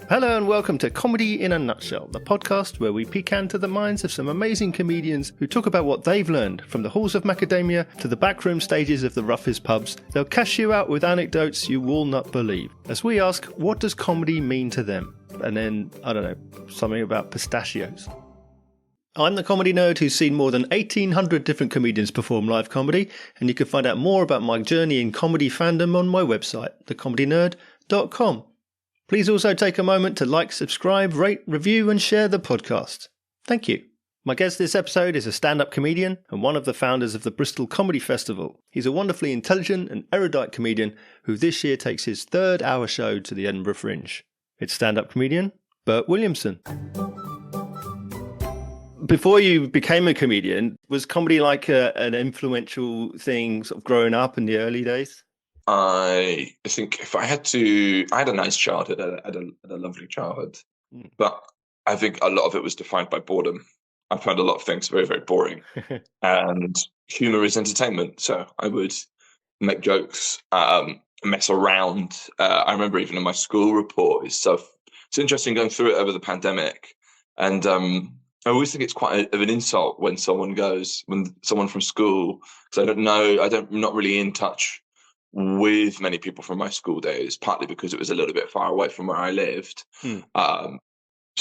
Hello and welcome to Comedy in a Nutshell, the podcast where we peek into the minds of some amazing comedians who talk about what they've learned from the halls of macadamia to the backroom stages of the roughest pubs. They'll cash you out with anecdotes you will not believe, as we ask, what does comedy mean to them? And then, I don't know, something about pistachios. I'm the comedy nerd who's seen more than 1,800 different comedians perform live comedy, and you can find out more about my journey in comedy fandom on my website, thecomedynerd.com. Please also take a moment to like, subscribe, rate, review and share the podcast. Thank you. My guest this episode is a stand-up comedian and one of the founders of the Bristol Comedy Festival. He's a wonderfully intelligent and erudite comedian who this year takes his third hour show to the Edinburgh Fringe. It's stand-up comedian Burt Williamson. Before you became a comedian, was comedy like an influential thing sort of growing up in the early days? I think if I had a nice childhood, I had a lovely childhood, but I think a lot of it was defined by boredom. I found a lot of things very, very boring, and humor is entertainment. So I would make jokes, mess around. I remember even in my school report, it's interesting going through it over the pandemic, and I always think it's quite of an insult when someone from school, because I'm not really in touch with many people from my school days, partly because it was a little bit far away from where I lived. So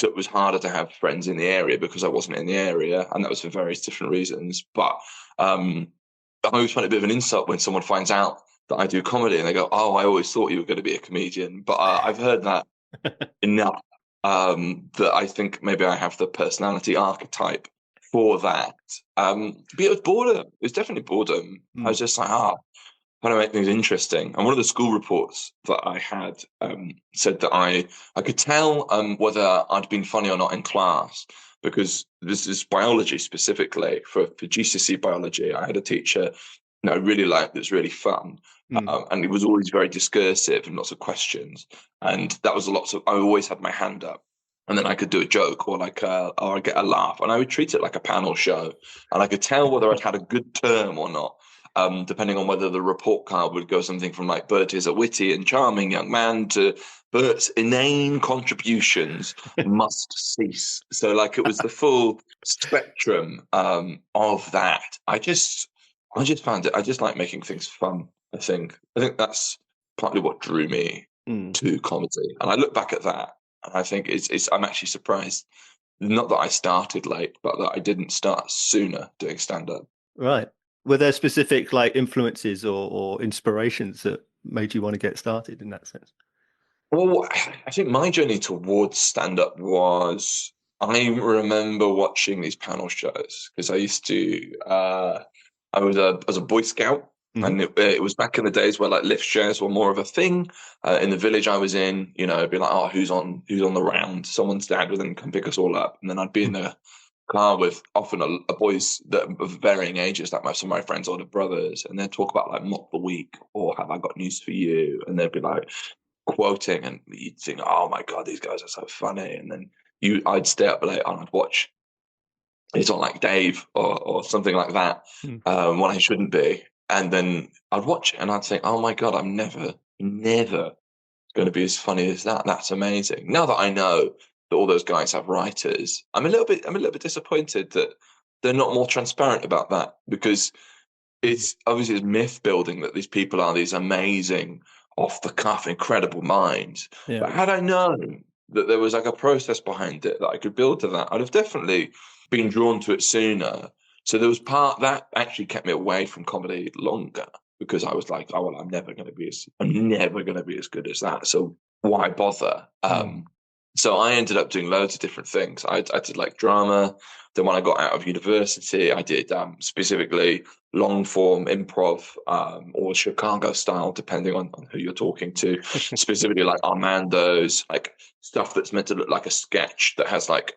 it was harder to have friends in the area because I wasn't in the area, and that was for various different reasons. But I always find it a bit of an insult when someone finds out that I do comedy and they go, "Oh, I always thought you were going to be a comedian." But I've heard that enough that I think maybe I have the personality archetype for that. But it was boredom. It was definitely boredom. I was just like, trying to make things interesting. And one of the school reports that I had said that I could tell whether I'd been funny or not in class, because this is biology specifically. For GCSE biology, I had a teacher I really liked that's really fun. And he was always very discursive and lots of questions. And that was I always had my hand up. And then I could do a joke or I'd get a laugh. And I would treat it like a panel show. And I could tell whether I'd had a good term or not. Depending on whether the report card would go something from like Burt is a witty and charming young man to Burt's inane contributions must cease. So like it was the full spectrum of that. I just found it. I just like making things fun. I think that's partly what drew me to comedy. And I look back at that and I think I'm actually surprised, not that I started late, but that I didn't start sooner doing stand-up. Right. Were there specific like influences or inspirations that made you want to get started in that sense? Well, I think my journey towards stand-up was, I remember watching these panel shows because I used to, I was a Boy Scout, and it was back in the days where like lift shares were more of a thing. In the village I was in, it'd be like, oh, who's on the round? Someone's dad would then come pick us all up, and then I'd be in the car with often a boys that of varying ages, like some of my friends' older brothers, and they'd talk about like mock the week or have I got news for you, and they'd be like quoting, and you'd think, oh my god, these guys are so funny, and then I'd stay up late and I'd watch It's Not Like Dave or something like that when I shouldn't be, and then I'd watch it and I'd think, oh my god, I'm never going to be as funny as that. That's amazing. Now that I know that all those guys have writers, I'm a little bit disappointed that they're not more transparent about that, because it's obviously myth building that these people are these amazing, off the cuff, incredible minds. Yeah. But had I known that there was like a process behind it that I could build to that, I'd have definitely been drawn to it sooner. So there was part that actually kept me away from comedy longer, because I was like, oh well, I'm never going to be as good as that. So why bother? So I ended up doing loads of different things. I did like drama. Then when I got out of university, I did specifically long form improv or Chicago style, depending on who you're talking to. Specifically like Armando's, like stuff that's meant to look like a sketch that has like,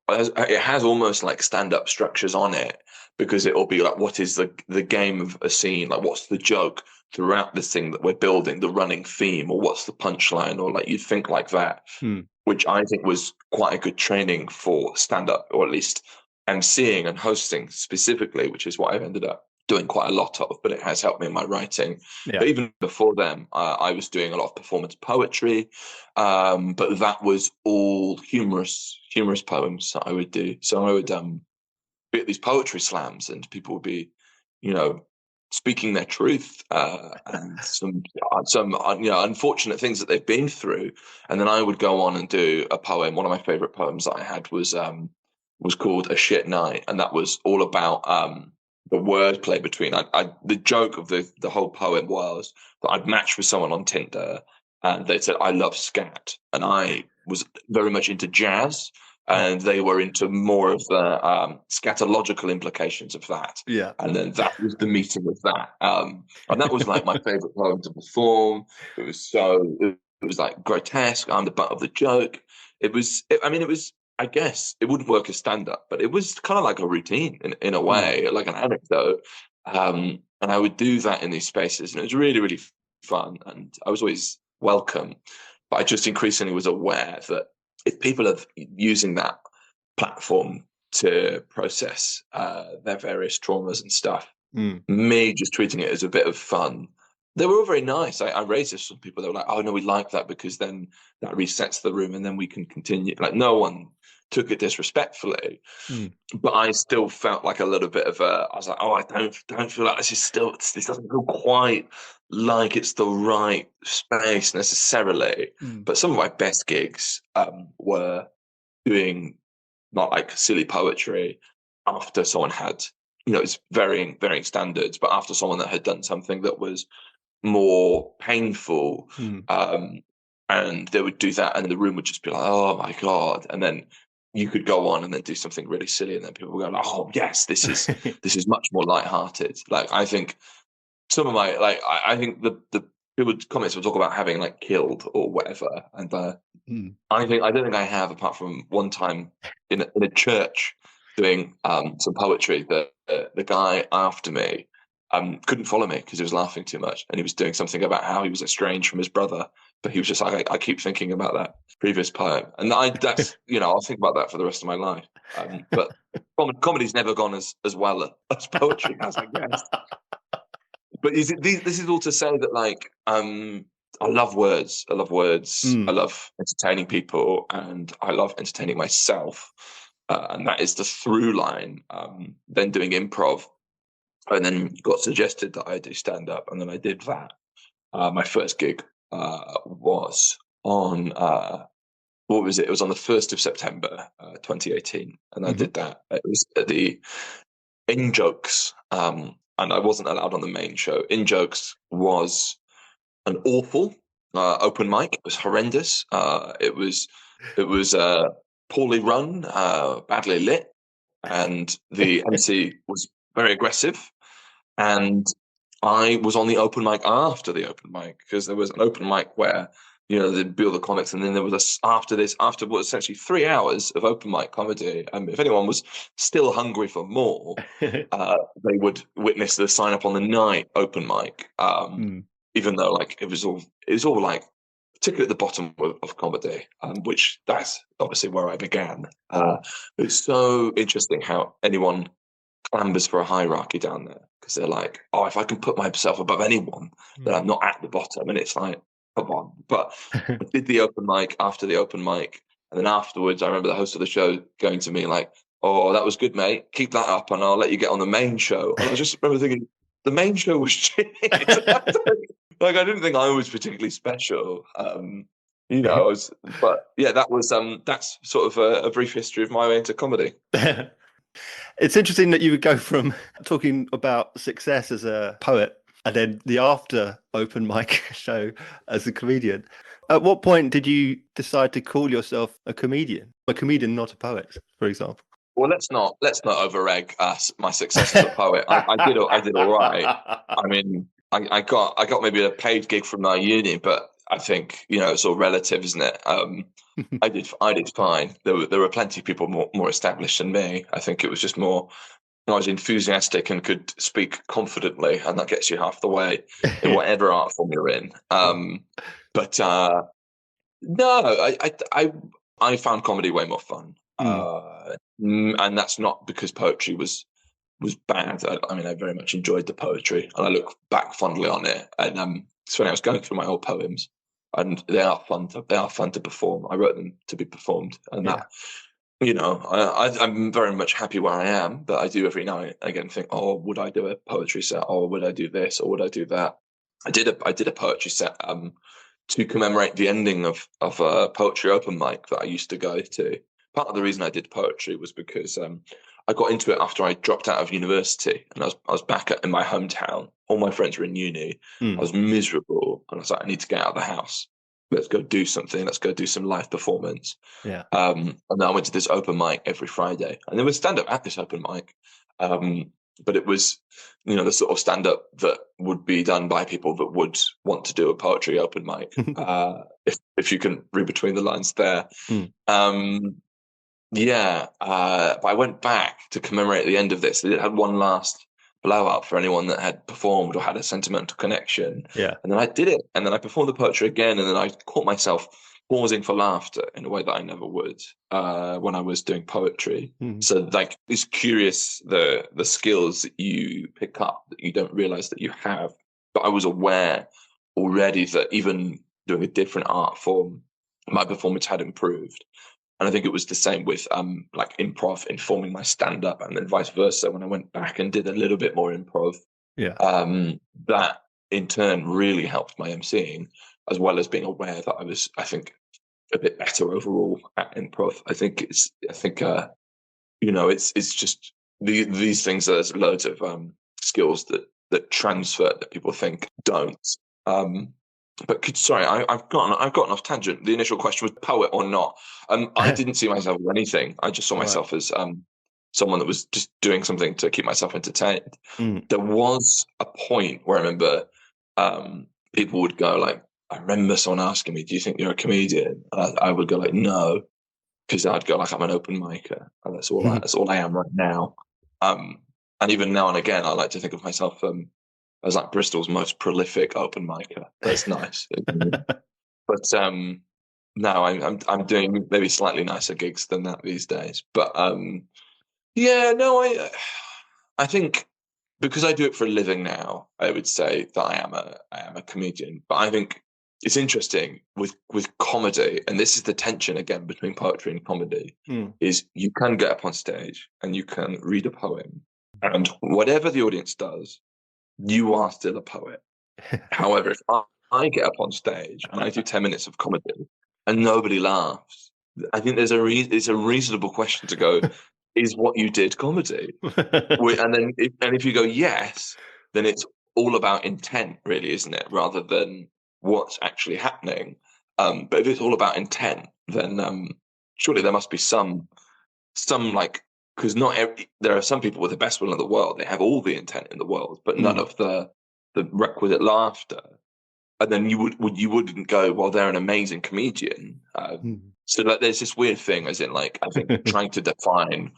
it has almost like stand-up structures on it, because it'll be like, what is the game of a scene? Like, what's the joke throughout this thing that we're building, the running theme, or what's the punchline, or like you'd think like that. Which I think was quite a good training for stand-up, or at least emceeing and hosting specifically, which is what I've ended up doing quite a lot of, but it has helped me in my writing. Yeah. But even before then, I was doing a lot of performance poetry, but that was all humorous poems that I would do. So I would be at these poetry slams, and people would be, speaking their truth and some unfortunate things that they've been through, and then I would go on and do a poem. One of my favorite poems that I had was called "A Shit Night," and that was all about the wordplay between. The joke of the whole poem was that I'd matched with someone on Tinder, and they said I love scat, and I was very much into jazz, and they were into more of the scatological implications of that. Yeah. And then that was the meeting of that. And that was like my favorite poem to perform. It was like grotesque. I'm the butt of the joke. I guess it wouldn't work as stand-up, but it was kind of like a routine in a way, like an anecdote. And I would do that in these spaces, and it was really, really fun. And I was always welcome. But I just increasingly was aware that if people are using that platform to process their various traumas and stuff, me just treating it as a bit of fun. They were all very nice. I raised this with people. They were like, "Oh no, we like that because then that resets the room, and then we can continue." Like no one took it disrespectfully, but I still felt like a little bit of I was like, "Oh, I don't feel like this doesn't feel quite like it's the right space necessarily." But some of my best gigs were doing not like silly poetry after someone had, it's varying standards, but after someone that had done something that was more painful, and they would do that, and the room would just be like, "Oh my God!" And then you could go on and then do something really silly, and then people would go, like, "Oh yes, this is much more lighthearted." Like I think some of my I think the people comments will talk about having like killed or whatever, and I don't think I have, apart from one time in a church doing some poetry. The guy after me couldn't follow me because he was laughing too much, and he was doing something about how he was estranged from his brother. But he was just like, I keep thinking about that previous poem, and that's I'll think about that for the rest of my life. But comedy's never gone as well as poetry has, I guess. But this is all to say that like I love words. I love entertaining people, and I love entertaining myself. And that is the through line. Then doing improv, and then got suggested that I do stand up, and then I did that. My first gig was on what was it? It was on the 1st of September, 2018, and I did that. It was at the In Jokes, and I wasn't allowed on the main show. In Jokes was an awful open mic. It was horrendous. It was poorly run, badly lit, and the MC was very aggressive. And I was on the open mic after the open mic, because there was an open mic where they'd build the comics, and then there was after what was essentially 3 hours of open mic comedy. If anyone was still hungry for more, they would witness the sign up on the night open mic. Even though it was all like, particularly at the bottom of comedy, which that's obviously where I began. It's so interesting how anyone clambers for a hierarchy down there, because they're like, "Oh, if I can put myself above anyone, then I'm not at the bottom." And it's like, come on. But I did the open mic after the open mic, and then afterwards, I remember the host of the show going to me like, "Oh, that was good, mate. Keep that up, and I'll let you get on the main show." And I just remember thinking, the main show was shit. Like, I didn't think I was particularly special. But yeah, that was that's sort of a brief history of my way into comedy. It's interesting that you would go from talking about success as a poet and then the after open mic show as a comedian. At what point did you decide to call yourself a comedian? A comedian, not a poet, for example. Well, let's not over egg my success as a poet. I did all right. I mean, I got maybe a paid gig from my uni, but I think it's all relative, isn't it? I did fine. There were plenty of people more established than me. I think it was just more, I was enthusiastic and could speak confidently, and that gets you half the way in whatever art form you're in. But no, I found comedy way more fun, and that's not because poetry was was bad. I mean, I very much enjoyed the poetry, and I look back fondly on it. And it's funny, I was going through my old poems, and they are fun to perform. I wrote them to be performed, and that, I'm very much happy where I am. But I do every now and again think, oh, would I do a poetry set, or would I do this, or would I do that? I did a poetry set to commemorate the ending of a poetry open mic that I used to go to. Part of the reason I did poetry was because I got into it after I dropped out of university, and I was back in my hometown. All my friends were in uni. I was miserable, and I was like, I need to get out of the house. Let's go do something. Let's go do some live performance. Yeah. And then I went to this open mic every Friday, and there was stand up at this open mic. But it was, the sort of stand up that would be done by people that would want to do a poetry open mic. If you can read between the lines there. But I went back to commemorate the end of this. It had one last blowout for anyone that had performed or had a sentimental connection. Yeah. And then I did it. And then I performed the poetry again. And then I caught myself pausing for laughter in a way that I never would when I was doing poetry. So like, it's curious, the skills that you pick up that you don't realize that you have. But I was aware already that even doing a different art form, my performance had improved. And I think it was the same with like improv informing my stand-up, and then vice versa. When I went back and did a little bit more improv, that in turn really helped my emceeing, as well as being aware that I was, I think, a bit better overall at improv. I think it's just these things. There's loads of skills that transfer that people think don't. But sorry, I've gotten off tangent. The initial question was poet or not. I didn't see myself as anything. I just saw myself as someone that was just doing something to keep myself entertained. There was a point where I remember people would go like, I remember someone asking me, "Do you think you're a comedian?" And I would go like, "No," because I'd go like, "I'm an open micer, and that's all I am right now." And even now and again, I like to think of myself as like Bristol's most prolific open micer. That's nice. But no, I'm doing maybe slightly nicer gigs than that these days. But I think because I do it for a living now, I would say that I am a comedian. But I think it's interesting with comedy, and this is the tension again between poetry and comedy, is you can get up on stage and you can read a poem, and whatever the audience does, you are still a poet. However, if I get up on stage and I do 10 minutes of comedy and nobody laughs, I think it's a reasonable question to go, is what you did comedy? And then if you go yes, then it's all about intent, really, isn't it? Rather than what's actually happening. But if it's all about intent, then surely there must be some like, because there are some people with the best will in the world. They have all the intent in the world, but none of the requisite laughter. And then you wouldn't go, well, they're an amazing comedian. So like, there's this weird thing, as in like, I think trying to define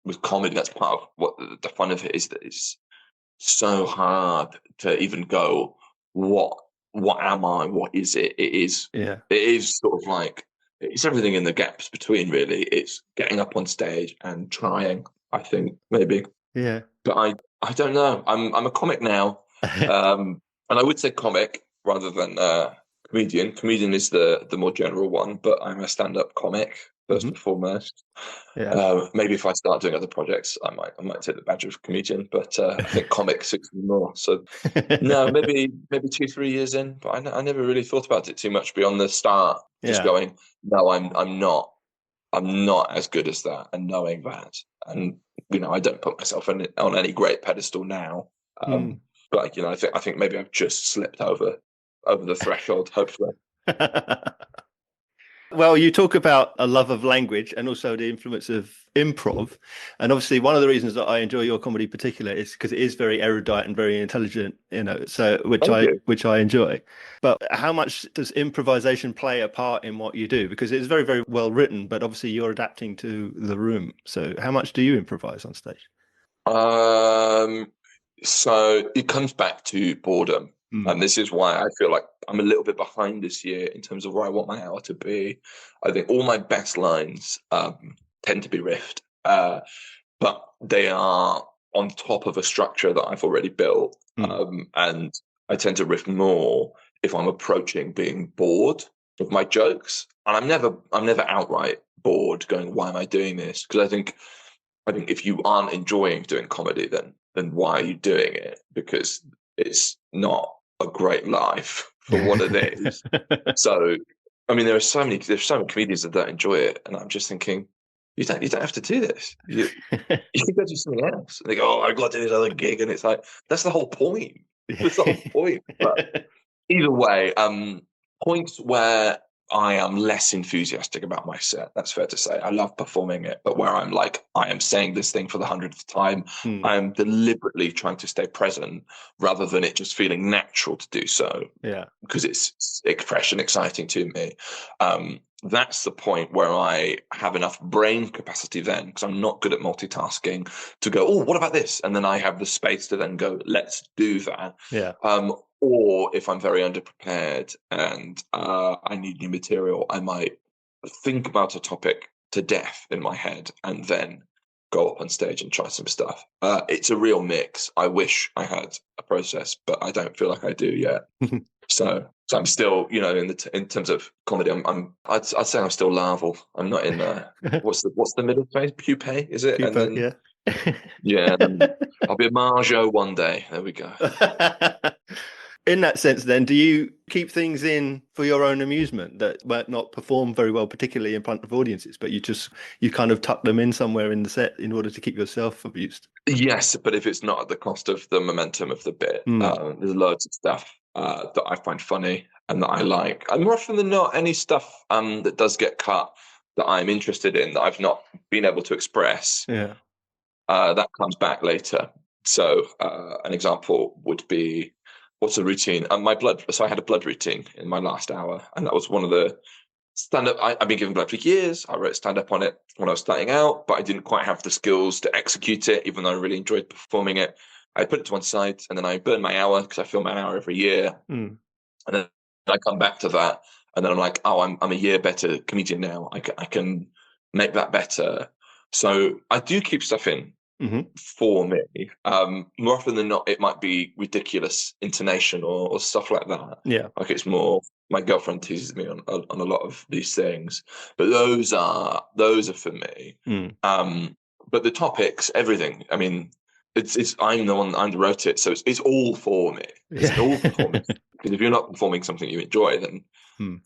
with comedy, that's part of what the fun of it is, that it's so hard to even go, what am I? What is it? It is sort of like, it's everything in the gaps between, really. It's getting up on stage and trying, I think, maybe. Yeah. But I don't know. I'm a comic now. And I would say comic rather than comedian. Comedian is the more general one, but I'm a stand-up comic first and foremost. Yeah. Maybe if I start doing other projects, I might take the badge of comedian, but I think comic suits me more. So no, maybe 2-3 years in, but I never really thought about it too much beyond the start. Just going, no, I'm not as good as that, and knowing that, and I don't put myself on any great pedestal now. But I think maybe I've just slipped over the threshold, hopefully. Well, you talk about a love of language and also the influence of improv. And obviously one of the reasons that I enjoy your comedy particular is because it is very erudite and very intelligent, so which I enjoy. But how much does improvisation play a part in what you do? Because it's very, very well written, but obviously you're adapting to the room. So how much do you improvise on stage? So it comes back to boredom. And this is why I feel like I'm a little bit behind this year in terms of where I want my hour to be. I think all my best lines tend to be riffed, but they are on top of a structure that I've already built. And I tend to riff more if I'm approaching being bored of my jokes. And I'm never outright bored going, why am I doing this? Because I think if you aren't enjoying doing comedy, then why are you doing it? Because it's not a great life for what it is. So, I mean, there's so many comedians that don't enjoy it, and I'm just thinking, you don't have to do this. You can go do something else. And they go, oh, I've got to do this other gig, and it's like that's the whole point. That's the whole point. But either way, points where I am less enthusiastic about my set. That's fair to say. I love performing it, but where I'm like, I am saying this thing for the 100th time. I am deliberately trying to stay present rather than it just feeling natural to do so. Yeah, because it's fresh and exciting to me. That's the point where I have enough brain capacity then, because I'm not good at multitasking, to go, oh, what about this? And then I have the space to then go, let's do that. Yeah. Or if I'm very underprepared and I need new material, I might think about a topic to death in my head and then go up on stage and try some stuff. It's a real mix. I wish I had a process, but I don't feel like I do yet. So I'm still, in terms of comedy, I'd say I'm still larval. I'm not in what's the middle phase? Pupae, is it? Pupa, and then, yeah. Yeah, then I'll be a Marjo one day. There we go. In that sense, then, do you keep things in for your own amusement that might not perform very well, particularly in front of audiences, but you kind of tuck them in somewhere in the set in order to keep yourself amused? Yes, but if it's not at the cost of the momentum of the bit, there's loads of stuff that I find funny and that I like. And more often than not, any stuff that does get cut that I'm interested in that I've not been able to express, that comes back later. So an example would be, what's a routine? So I had a blood routine in my last hour, and that was one of the stand-up. I've been given blood for years. I wrote stand-up on it when I was starting out, but I didn't quite have the skills to execute it, even though I really enjoyed performing it. I put it to one side, and then I burned my hour because I film an hour every year. And then I come back to that, and then I'm like, oh, I'm a year better comedian now. I can make that better. So I do keep stuff in for me. More often than not, it might be ridiculous intonation or stuff like that. Yeah, like it's more. My girlfriend teases me on a lot of these things, but those are for me. But the topics, everything. I mean, it's I'm the one that wrote it, so it's all for me. It's all performance. Because if you're not performing something you enjoy, then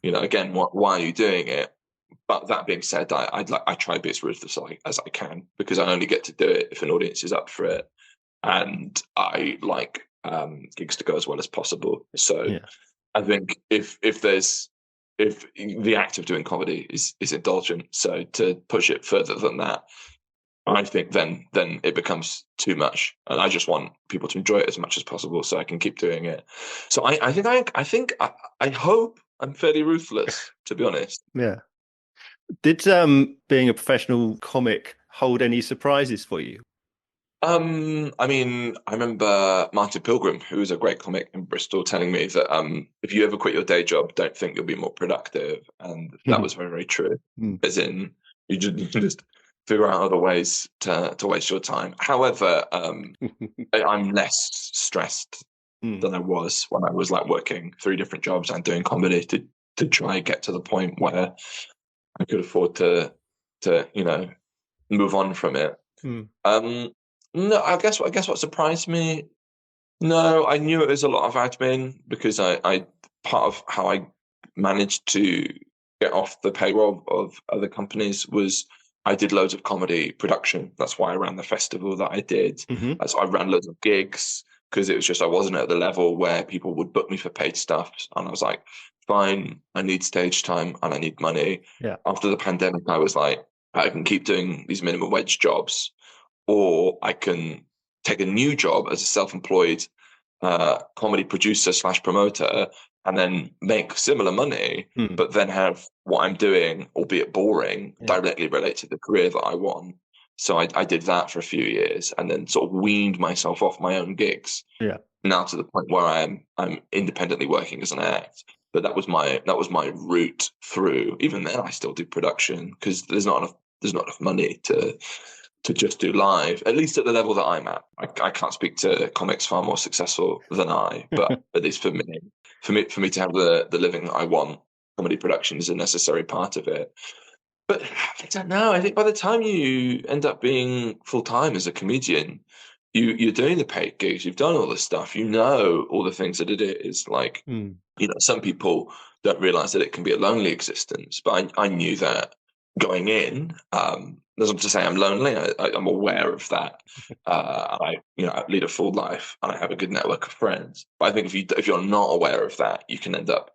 again, why are you doing it? But that being said, I try to be as ruthless as I can, because I only get to do it if an audience is up for it, and I like gigs to go as well as possible. So I think if the act of doing comedy is indulgent, so to push it further than that, I think then it becomes too much, and I just want people to enjoy it as much as possible, so I can keep doing it. So I hope I'm fairly ruthless, to be honest. Yeah. Did being a professional comic hold any surprises for you? I mean, I remember Martin Pilgrim, who was a great comic in Bristol, telling me that if you ever quit your day job, don't think you'll be more productive, and that was very, very true. As in, you just figure out other ways to waste your time. However, I'm less stressed than I was when I was like working 3 different jobs and doing comedy to try and get to the point where I could afford to move on from it. No, I guess what surprised me. No, I knew it was a lot of admin, because I part of how I managed to get off the payroll of other companies was I did loads of comedy production. That's why I ran the festival that I did. That's why I ran loads of gigs, because it was just I wasn't at the level where people would book me for paid stuff, and I was like, fine, I need stage time and I need money. Yeah. After the pandemic, I was like, I can keep doing these minimum wage jobs, or I can take a new job as a self-employed comedy producer / promoter, and then make similar money, but then have what I'm doing, albeit boring, directly relate to the career that I want. So I did that for a few years, and then sort of weaned myself off my own gigs. Yeah. Now to the point where I'm independently working as an act. But that was my route through. Even then, I still do production, because there's not enough money to to just do live, at least at the level that I'm at. I can't speak to comics far more successful than I, but at least for me to have the living that I want, comedy production is a necessary part of it. But I don't know. I think by the time you end up being full time as a comedian, you're doing the paid gigs, you've done all this stuff, you know all the things that it is. Like, some people don't realize that it can be a lonely existence, but I knew that going in. That's not to say I'm lonely. I'm aware of that. I lead a full life and I have a good network of friends. But I think if you're not aware of that, you can end up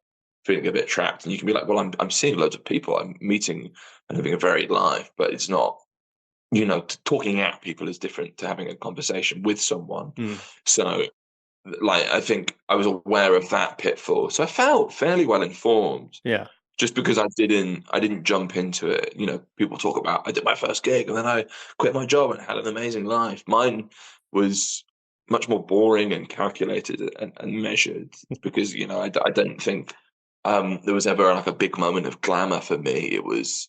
feeling a bit trapped, and you can be like, well, I'm seeing loads of people, I'm meeting and having a varied life, but it's not, talking at people is different to having a conversation with someone. So, like, I think I was aware of that pitfall, so I felt fairly well informed. Yeah. Just because I didn't jump into it. People talk about I did my first gig and then I quit my job and had an amazing life. Mine was much more boring and calculated and measured, because I don't think there was ever like a big moment of glamour for me. It was,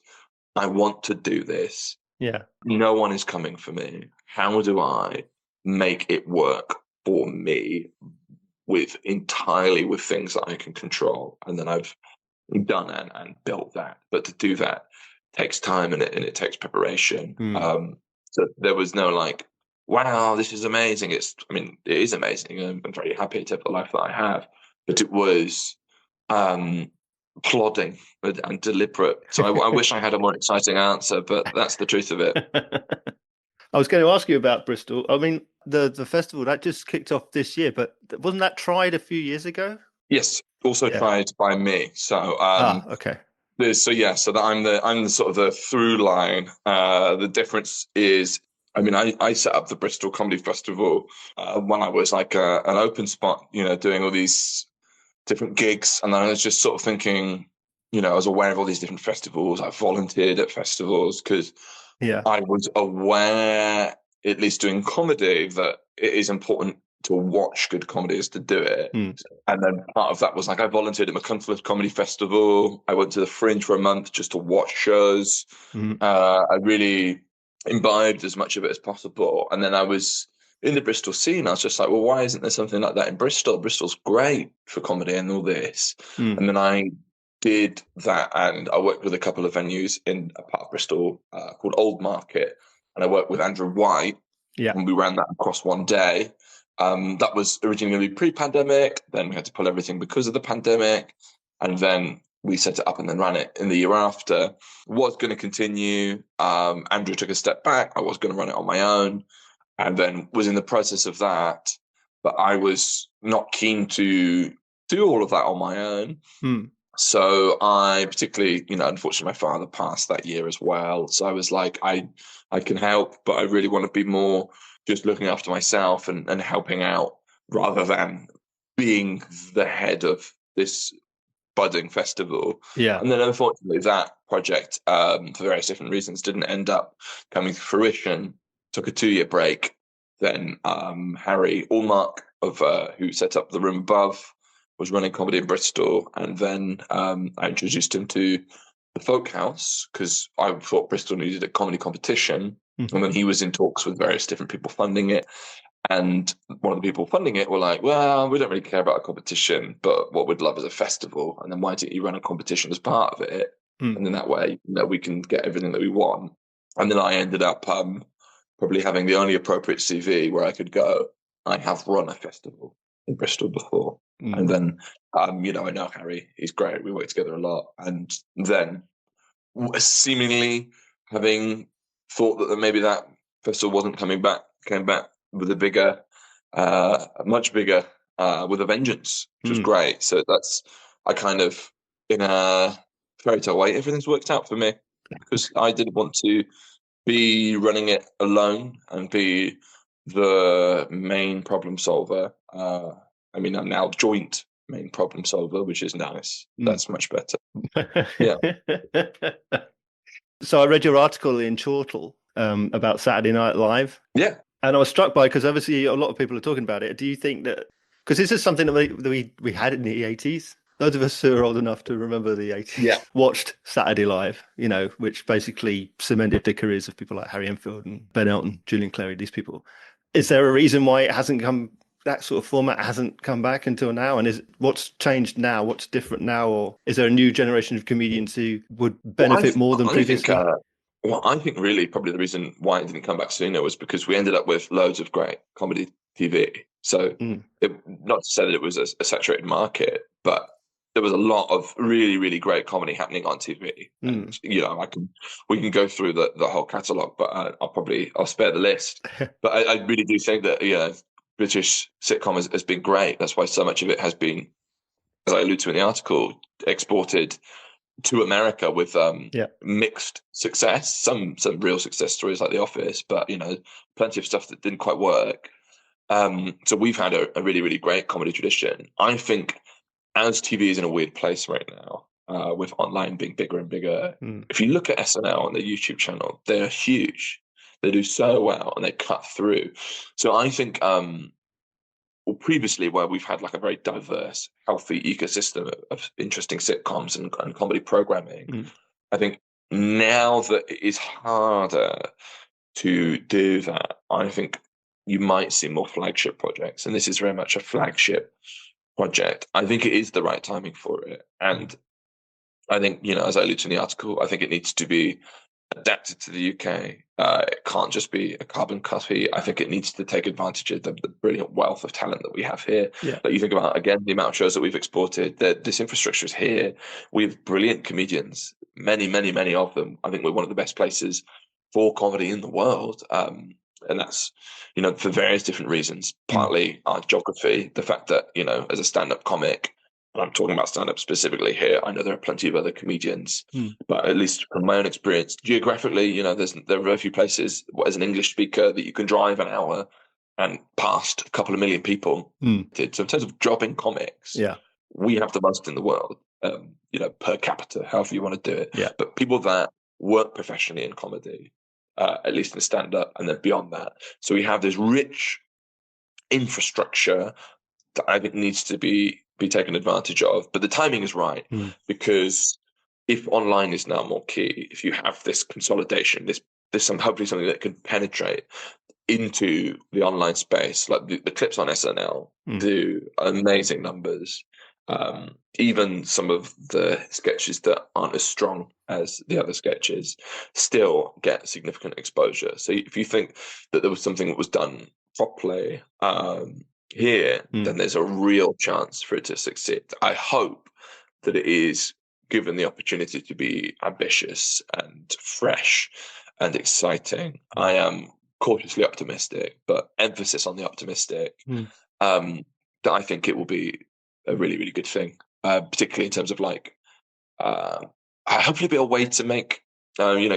I want to do this. Yeah. No one is coming for me. How do I make it work for me entirely with things that I can control? And then I've done and built that. But to do that takes time and it takes preparation. So there was no like, wow, this is amazing. It is amazing. I'm very happy to have the life that I have. But it was plodding and deliberate. So I wish I had a more exciting answer, but that's the truth of it. I was going to ask you about Bristol. I mean, the festival that just kicked off this year, but wasn't that tried a few years ago? Yes, also tried by me. So okay. So that I'm the sort of the through line. The difference is, I set up the Bristol Comedy Festival when I was like an open spot, doing all these different gigs, and then I was just sort of thinking, I was aware of all these different festivals. I volunteered at festivals because I was aware, at least doing comedy, that it is important to watch good comedy is to do it. And then part of that was like, I volunteered at McCuntless Comedy Festival. I went to the Fringe for a month just to watch shows. I really imbibed as much of it as possible. And then I was in the Bristol scene. I was just like, well, why isn't there something like that in Bristol? Bristol's great for comedy and all this. And then I did that, and I worked with a couple of venues in a part of Bristol called Old Market. And I worked with Andrew White. And we ran that across one day. That was originally going to be pre-pandemic. Then we had to pull everything because of the pandemic. And then we set it up and then ran it in the year after. Was going to continue. Andrew took a step back. I was going to run it on my own, and then was in the process of that. But I was not keen to do all of that on my own. So I particularly, unfortunately, my father passed that year as well. So I was like, I can help, but I really want to be more just looking after myself and helping out, rather than being the head of this budding festival. And then unfortunately that project, for various different reasons, didn't end up coming to fruition. Took a 2-year break. Then Harry Allmark, who set up The Room Above, was running comedy in Bristol. And then I introduced him to the Folk House, because I thought Bristol needed a comedy competition. And then he was in talks with various different people funding it. And one of the people funding it were like, well, we don't really care about a competition, but what we'd love is a festival. And then why don't you run a competition as part of it? And then that way, we can get everything that we want. And then I ended up probably having the only appropriate CV where I could go, I have run a festival in Bristol before. And then, I know Harry, he's great. We work together a lot. And then seemingly having thought that maybe that festival wasn't coming back, came back with a bigger, much bigger, with a vengeance, which was great. So I kind of, in a fairy tale way, everything's worked out for me, because I didn't want to be running it alone and be the main problem solver. I'm now joint main problem solver, which is nice. That's much better. Yeah. So I read your article in Chortle about Saturday Night Live. Yeah. And I was struck by, because obviously a lot of people are talking about it. Do you think that, because this is something that we had in the 80s, those of us who are old enough to remember the 80s Yeah. watched Saturday Live, which basically cemented the careers of people like Harry Enfield and Ben Elton, Julian Clary, these people. Is there a reason why that sort of format hasn't come back until now? And what's changed now? What's different now? Or is there a new generation of comedians who would Well, benefit more than previously? I think really probably the reason why it didn't come back sooner was because we ended up with loads of great comedy TV. So not to say that it was a saturated market, but there was a lot of really, really great comedy happening on TV. And, we can go through the whole catalogue, but I'll spare the list. But I really do think that, British sitcom has been great. That's why so much of it has been, as I allude to in the article, exported to America with mixed success. Some real success stories like The Office, but plenty of stuff that didn't quite work. So we've had a really, really great comedy tradition. I think as TV is in a weird place right now, with online being bigger and bigger, if you look at SNL on their YouTube channel, they're huge. They do so well and they cut through. So I think previously where we've had like a very diverse, healthy ecosystem of interesting sitcoms and comedy programming, I think now that it is harder to do that, I think you might see more flagship projects. And this is very much a flagship project. I think it is the right timing for it. And I think, as I alluded to in the article, I think it needs to be adapted to the UK. It can't just be a carbon copy. I think it needs to take advantage of the brilliant wealth of talent that we have here. Yeah. Like you think about, again, the amount of shows that we've exported, that this infrastructure is here. We have brilliant comedians, many, many, many of them. I think we're one of the best places for comedy in the world. And that's, for various different reasons, partly our geography, the fact that, as a stand-up comic, and I'm talking about stand-up specifically here, I know there are plenty of other comedians, but at least from my own experience, geographically, there are very few places as an English speaker that you can drive an hour and past a couple of million people. So in terms of jobbing comics, we have the most in the world, per capita, however you want to do it. Yeah. But people that work professionally in comedy, at least in stand-up, and then beyond that. So we have this rich infrastructure that I think needs to be taken advantage of. But the timing is right, because if online is now more key, if you have this consolidation, there's hopefully something that can penetrate into the online space, like the clips on SNL do amazing numbers. Even some of the sketches that aren't as strong as the other sketches still get significant exposure. So if you think that there was something that was done properly here, then there's a real chance for it to succeed. I hope that it is given the opportunity to be ambitious and fresh and exciting. I am cautiously optimistic, but emphasis on the optimistic, that I think it will be a really, really good thing, particularly in terms of hopefully be a way to make,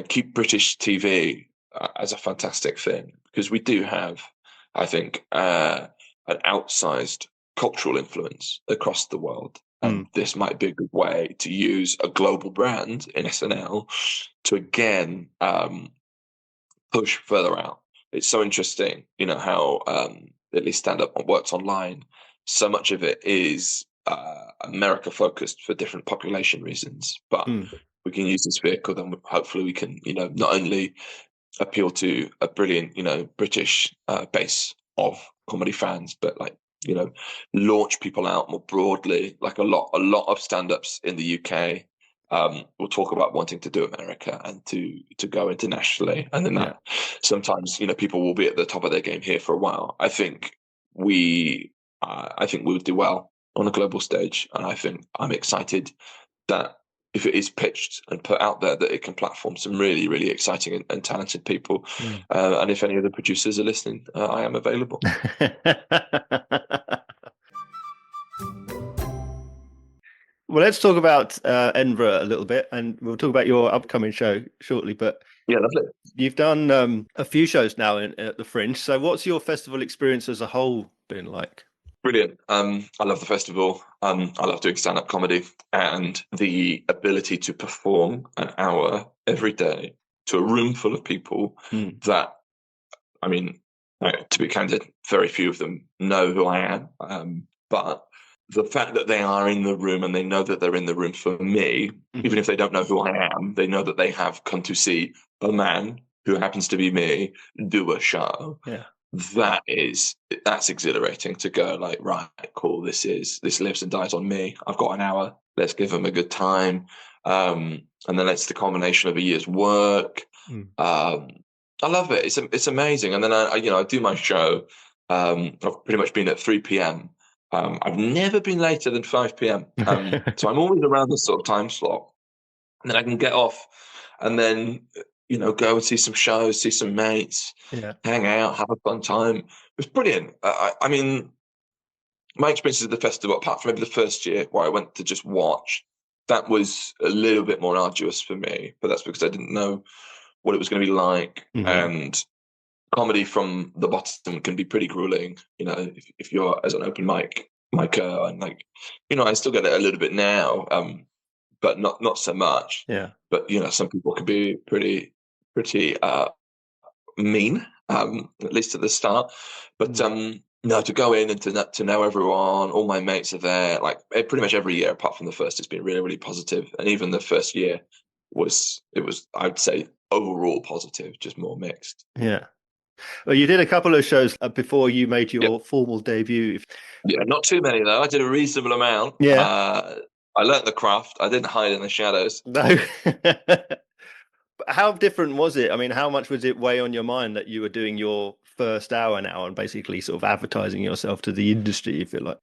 keep British TV as a fantastic thing, because we do have, I think, an outsized cultural influence across the world. And this might be a good way to use a global brand in SNL to, again, push further out. It's so interesting, how at least stand-up works online. So much of it is America-focused for different population reasons. But we can use this vehicle, then hopefully we can, not only appeal to a brilliant, British base of comedy fans, but launch people out more broadly. Like a lot of stand-ups in the UK will talk about wanting to do America and to go internationally, and then that sometimes people will be at the top of their game here for a while. I think we will do well on a global stage, and I think I'm excited that if it is pitched and put out there, that it can platform some really, really exciting and talented people. And if any of the producers are listening, I am available. Well, let's talk about Edinburgh a little bit, and we'll talk about your upcoming show shortly. But yeah, lovely. You've done a few shows now at the Fringe. So what's your festival experience as a whole been like? Brilliant. I love the festival. I love doing stand-up comedy, and the ability to perform an hour every day to a room full of people that, to be candid, very few of them know who I am. But the fact that they are in the room and they know that they're in the room for me, even if they don't know who I am, they know that they have come to see a man who happens to be me do a show. Yeah. That's exhilarating to go like, right, cool. This lives and dies on me. I've got an hour. Let's give them a good time. And then it's the combination of a year's work. I love it. It's amazing. And then I do my show. I've pretty much been at 3 p.m. I've never been later than 5 p.m. So I'm always around this sort of time slot. And then I can get off and then, go and see some shows, see some mates, hang out, have a fun time. It was brilliant. I mean, my experiences at the festival, apart from maybe the first year where I went to just watch, that was a little bit more arduous for me. But that's because I didn't know what it was going to be like. And comedy from the bottom can be pretty grueling, if you're as an open micer, and I still get it a little bit now, but not so much. Yeah. But some people can be pretty mean, at least at the start. But no, to go in and to know everyone, all my mates are there. Like pretty much every year, apart from the first, it's been really, really positive. And even the first year was I'd say overall positive, just more mixed. Yeah. Well, you did a couple of shows before you made your formal debut. Yeah, not too many though. I did a reasonable amount. Yeah. I learnt the craft. I didn't hide in the shadows. No. How different was it? I mean, how much was it weigh on your mind that you were doing your first hour now and basically sort of advertising yourself to the industry, if you like?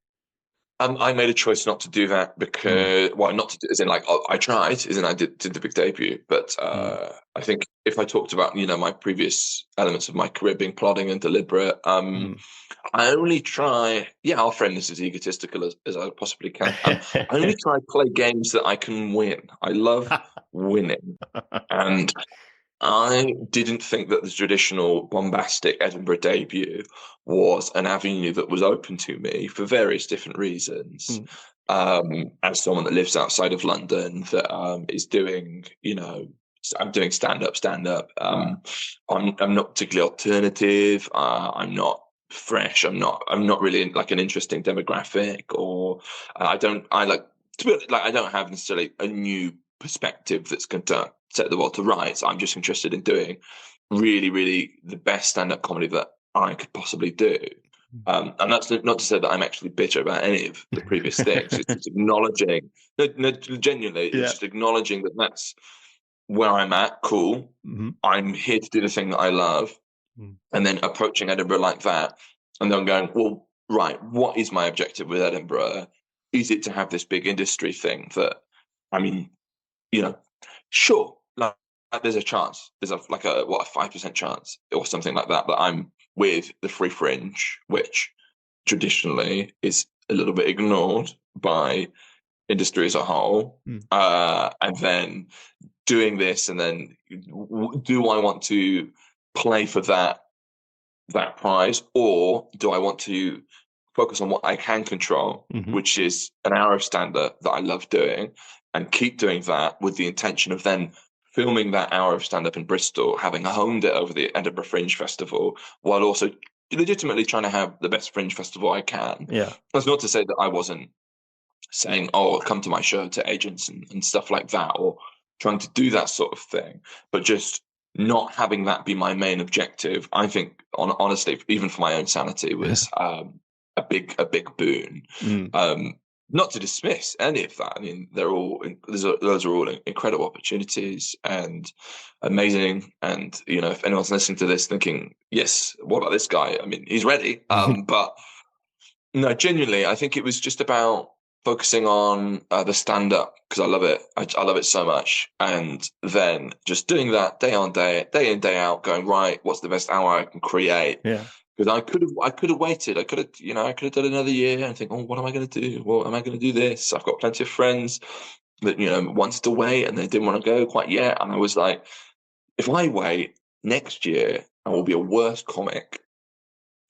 I made a choice not to do that because, not to do, as in like I tried, as in I did the big debut, but I think if I talked about my previous elements of my career being plodding and deliberate, I only try. Yeah, I'll frame this as egotistical as I possibly can. I only try to play games that I can win. I love winning, and I didn't think that the traditional bombastic Edinburgh debut was an avenue that was open to me for various different reasons. As someone that lives outside of London, that is doing, I'm doing stand up. I'm not particularly alternative. I'm not fresh. I'm not really like an interesting demographic, or I don't have necessarily a new perspective that's going to set the world to rights. I'm just interested in doing really, really the best stand-up comedy that I could possibly do. And that's not to say that I'm actually bitter about any of the previous things. It's just acknowledging, genuinely, it's just acknowledging that that's where I'm at. Cool. I'm here to do the thing that I love. And then approaching Edinburgh like that. And then going, well, right, what is my objective with Edinburgh? Is it to have this big industry thing that, I mean, sure, like there's a chance. There's a 5% chance or something like that I'm with the Free Fringe, which traditionally is a little bit ignored by industry as a whole. And then doing this, and then do I want to play for that prize, or do I want to focus on what I can control, which is an hour of stand-up that I love doing, and keep doing that with the intention of then filming that hour of stand-up in Bristol, having honed it over the Edinburgh Fringe Festival, while also legitimately trying to have the best Fringe Festival I can. Yeah. That's not to say that I wasn't saying, oh, come to my show to agents and stuff like that, or trying to do that sort of thing, but just not having that be my main objective, I think, honestly, even for my own sanity, was a big boon. Not to dismiss any of that. I mean, those are all incredible opportunities and amazing. And if anyone's listening to this thinking, yes, what about this guy? I mean, he's ready. But no, genuinely, I think it was just about focusing on the stand-up, because I love it. I love it so much. And then just doing that day on day in, day out, going, right, what's the best hour I can create? Yeah. Because I could have waited. I could have done another year and think, oh, what am I going to do? Well, am I going to do this? I've got plenty of friends that, wanted to wait and they didn't want to go quite yet. And I was like, if I wait next year, I will be a worse comic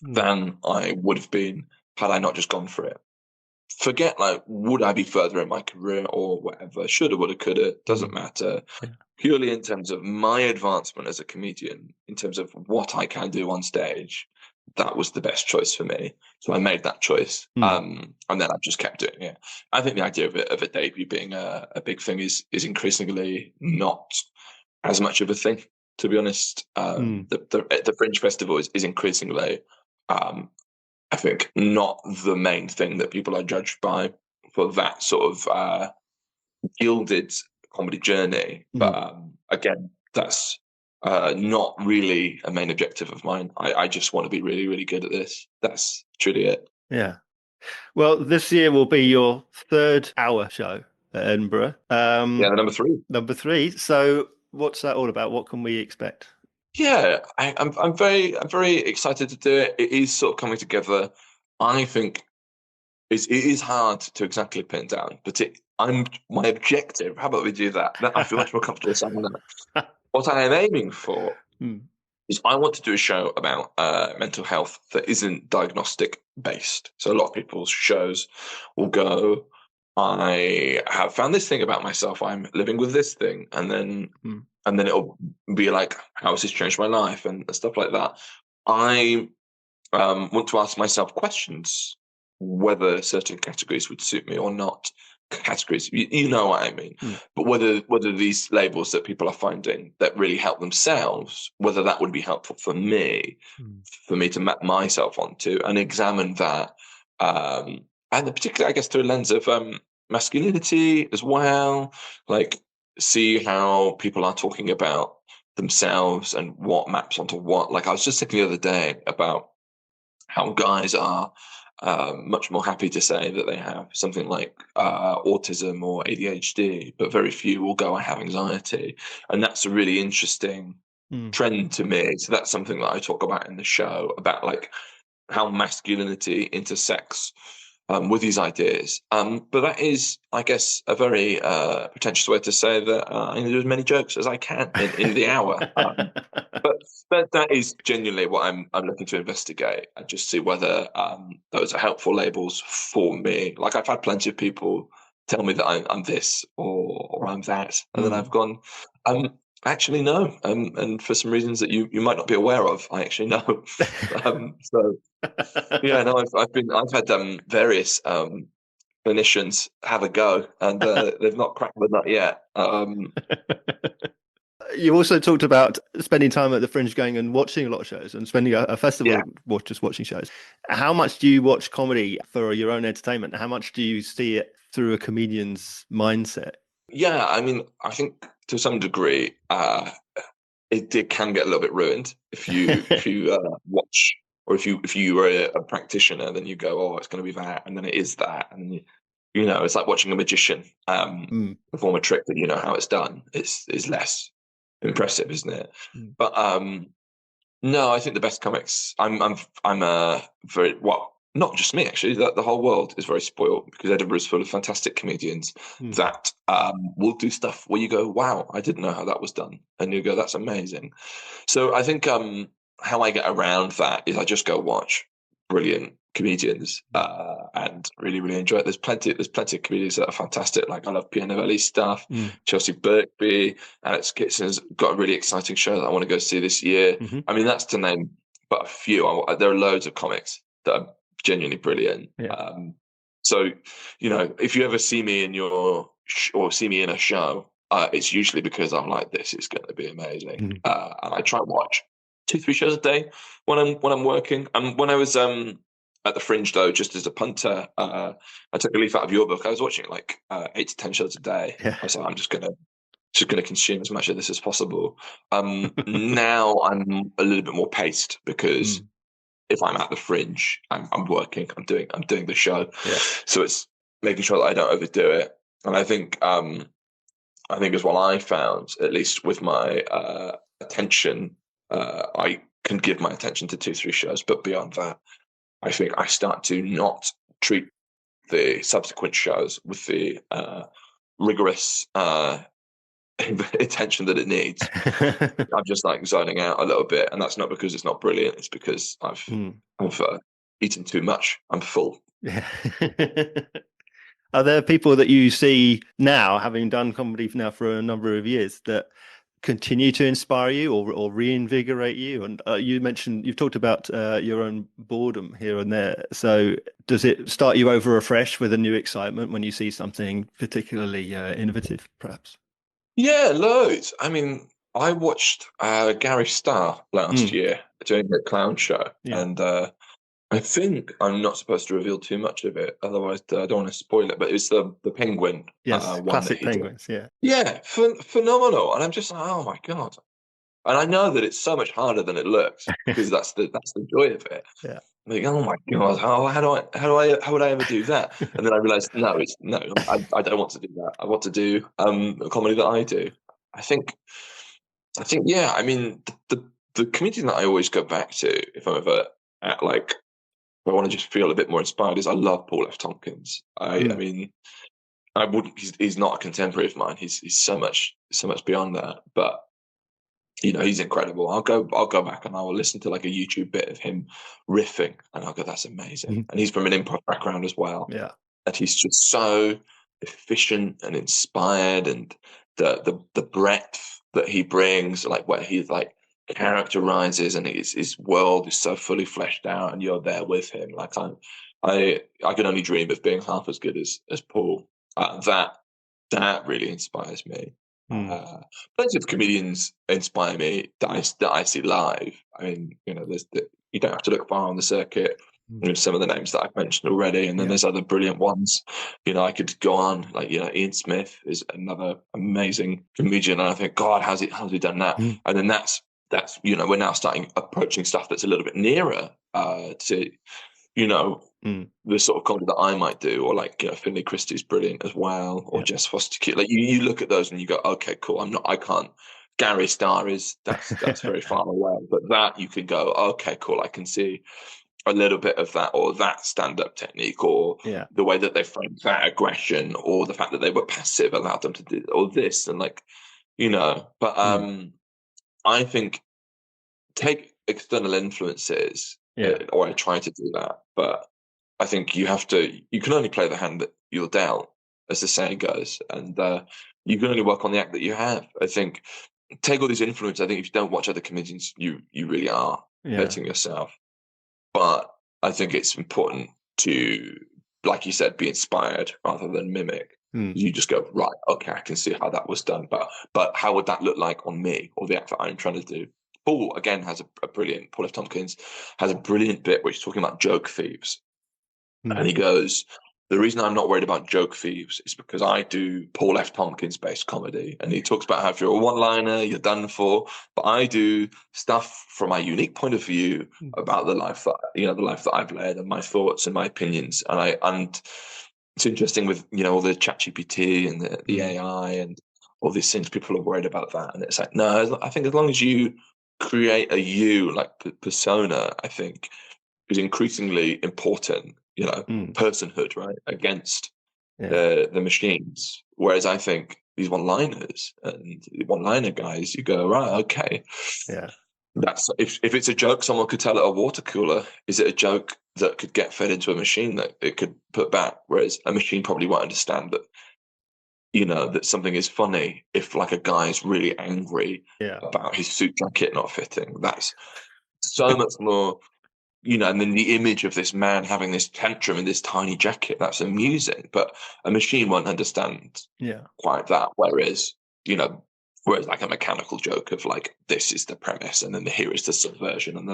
than I would have been had I not just gone for it. Forget would I be further in my career or whatever, shoulda, woulda, coulda, doesn't matter. Purely in terms of my advancement as a comedian, in terms of what I can do on stage, that was the best choice for me. So I made that choice. And then I've just kept doing it. I think the idea of a debut being a big thing is increasingly not as much of a thing, to be honest. The Fringe Festival is increasingly, I think, not the main thing that people are judged by for that sort of gilded comedy journey. But again, that's not really a main objective of mine. I just want to be really, really good at this. That's truly it. Yeah. Well, this year will be your 3rd hour show at Edinburgh. Number 3. Number 3. So what's that all about? What can we expect? Yeah, I'm very excited to do it. It is sort of coming together. I think it is hard to exactly pin down, but my objective. How about we do that? I feel much more comfortable saying that. What I am aiming for is I want to do a show about mental health that isn't diagnostic based. So a lot of people's shows will go, I have found this thing about myself. I'm living with this thing, and then it'll be like, how has this changed my life and stuff like that. I want to ask myself questions whether certain categories would suit me or not. Categories, you know what I mean. But whether these labels that people are finding that really help themselves, whether that would be helpful for me to map myself onto and examine that, and particularly, I guess, through a lens of masculinity as well. Like, see how people are talking about themselves and what maps onto what. Like, I was just thinking the other day about how guys are much more happy to say that they have something like autism or ADHD, but very few will go, I have anxiety. And that's a really interesting trend to me. So that's something that I talk about in the show, about like how masculinity intersects with these ideas. But that is, I guess, a very pretentious way to say that I'm going to do as many jokes as I can in the hour. But that is genuinely what I'm looking to investigate, and just see whether those are helpful labels for me. Like, I've had plenty of people tell me that I'm this or I'm that, and then I've gone, actually no, and for some reasons that you might not be aware of, I actually know. So yeah, no, I've had various clinicians have a go, and they've not cracked the nut yet. You also talked about spending time at the Fringe, going and watching a lot of shows, and spending a festival just watching shows. How much do you watch comedy for your own entertainment? How much do you see it through a comedian's mindset? Yeah, I mean, I think to some degree, it can get a little bit ruined if you watch, or if you were a practitioner, then you go, oh, it's going to be that, and then it is that, and you know, it's like watching a magician perform a trick that you know how it's done. Is less impressive, isn't it? But no, I think the best comics. I'm a very, well, not just me actually. That the whole world is very spoiled, because Edinburgh is full of fantastic comedians that will do stuff where you go, wow, I didn't know how that was done, and you go, that's amazing. So I think how I get around that is I just go watch brilliant comedians and really enjoy it. There's plenty of comedians that are fantastic. Like, I love Pianovelli's stuff. Chelsea Birkby, Alex Kitson's got a really exciting show that I want to go see this year. I mean, that's to name but a few. There are loads of comics that are genuinely brilliant. So, you know, if you ever see me in or see me in a show, it's usually because I'm like, this is going to be amazing, and I try and watch 2-3 shows a day when I'm working. And when I was at the Fringe, though, just as a punter, I took a leaf out of your book. I was watching like 8 to 10 shows a day. I was like, I'm just gonna consume as much of this as possible. Now I'm a little bit more paced, because if I'm at the Fringe, I'm working, I'm doing the show. So it's making sure that I don't overdo it. And I think as well, I found, at least with my attention, I can give my attention to 2-3 shows, but beyond that, I think I start to not treat the subsequent shows with the rigorous attention that it needs. I'm just like zoning out a little bit, and that's not because it's not brilliant. It's because I've eaten too much. I'm full. Are there people that you see now, having done comedy now for a number of years, that continue to inspire you or reinvigorate you? And you've talked about your own boredom here and there. So does it start you over afresh with a new excitement when you see something particularly innovative, perhaps? Yeah, loads. I mean, I watched Gary Starr last year doing the clown show, Yeah. and I think I'm not supposed to reveal too much of it, otherwise I don't want to spoil it. But it's the penguin Yes, one that classic he did. penguins. Yeah. Yeah, phenomenal. And I'm just like, oh my god. And I know that it's so much harder than it looks because that's the joy of it. Yeah. I'm like, oh my god, how would I ever do that? And then I realized, no, I don't want to do that. I want to do a comedy that I do. I think, yeah. I mean, the comedian that I always go back to if I'm ever at like, if I want to just feel a bit more inspired, is I love Paul F. Tompkins. I mean, I wouldn't. He's not a contemporary of mine. He's so much beyond that. But he's incredible. I'll go back and I will listen to like a YouTube bit of him riffing, and I'll go, that's amazing. And he's from an improv background as well. Yeah. And he's just so efficient and inspired, and the breadth that he brings, like where he like characterizes, and his world is so fully fleshed out, and you're there with him. Like I can only dream of being half as good as Paul. That really inspires me. Plenty of comedians inspire me that I see live. I mean, you don't have to look far on the circuit. Some of the names that I've mentioned already, and then there's other brilliant ones. I could go on, like Ian Smith is another amazing comedian, and I think, God, how's he done that? And then that's we're now approaching stuff that's a little bit nearer to the sort of comedy that I might do, or like Finlay Christie's brilliant as well, or Jess Foster. Like you look at those and you go, okay, cool. I can't. Gary Starr that's very far away, but that you can go, okay, cool. I can see a little bit of that, or that stand-up technique, or the way that they framed that aggression, or the fact that they were passive allowed them to do all this, and like But I think take external influences. Or I try to do that, but I think you can only play the hand that you're dealt, as the saying goes, and you can only work on the act that you have. I think take all these influences. I think if you don't watch other comedians, you really are hurting yourself. But I think it's important to, like you said, be inspired rather than mimic. You just go, right, okay, I can see how that was done, but how would that look like on me, or the act that I'm trying to do? Paul, again, has a brilliant, Paul F. Tompkins has a brilliant bit where he's talking about joke thieves. And he goes, the reason I'm not worried about joke thieves is because I do Paul F. Tompkins-based comedy. And he talks about how if you're a one-liner, you're done for. But I do stuff from my unique point of view about the life that I've led, and my thoughts and my opinions. And it's interesting with, all the ChatGPT and the AI and all these things, people are worried about that. And it's like, no, I think as long as you create a you, like persona, I think is increasingly important, personhood, right, against the machines. Whereas I think these one-liners and one-liner guys, you go, right, okay. That's if it's a joke someone could tell at a water cooler, is it a joke that could get fed into a machine that it could put back? Whereas a machine probably won't understand that, that something is funny if like a guy is really angry about his suit jacket not fitting. That's so much more, and then the image of this man having this tantrum in this tiny jacket, that's amusing. But a machine won't understand quite that. Whereas like a mechanical joke of like, this is the premise, and then here is the subversion and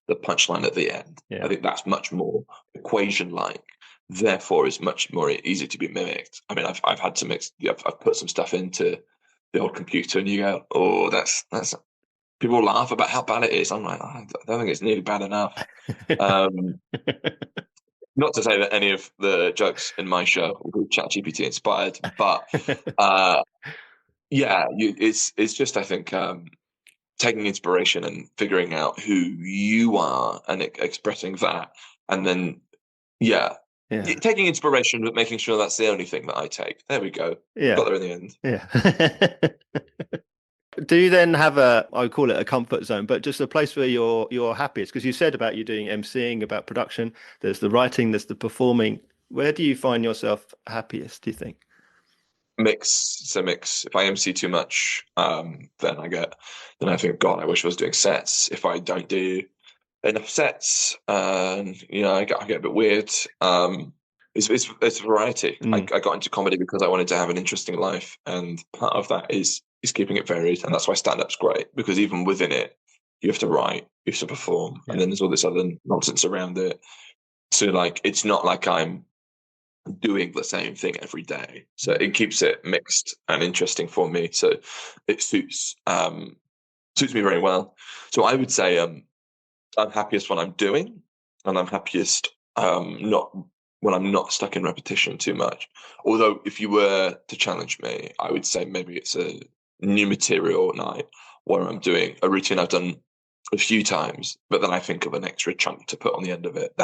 the punchline at the end. I think that's much more equation-like. Therefore, is much more easy to be mimicked. I mean, I've had to mix. I've put some stuff into the old computer, and you go, "Oh, that's." People laugh about how bad it is. I'm like, I don't think it's nearly bad enough. Not to say that any of the jokes in my show will be ChatGPT inspired, but it's just, I think, taking inspiration and figuring out who you are and expressing that, and then taking inspiration, but making sure that's the only thing that I take. There we go. Got there in the end. Do you then have I would call it a comfort zone, but just a place where you're happiest? Because you said about you doing emceeing, about production, there's the writing, there's the performing. Where do you find yourself happiest, do you think? Mix. It's a mix. If I MC too much, then I think, God, I wish I was doing sets. If I don't do enough sets, I get a bit weird. It's variety. I got into comedy because I wanted to have an interesting life, and part of that is keeping it varied, and that's why stand-up's great, because even within it, you have to write, you have to perform, and then there's all this other nonsense around it. So like, it's not like I'm doing the same thing every day, so it keeps it mixed and interesting for me. So it suits me very well. So I would say I'm happiest when I'm doing, and I'm happiest not when I'm not stuck in repetition too much. Although if you were to challenge me, I would say maybe it's a new material night where I'm doing a routine I've done a few times, but then I think of an extra chunk to put on the end of it.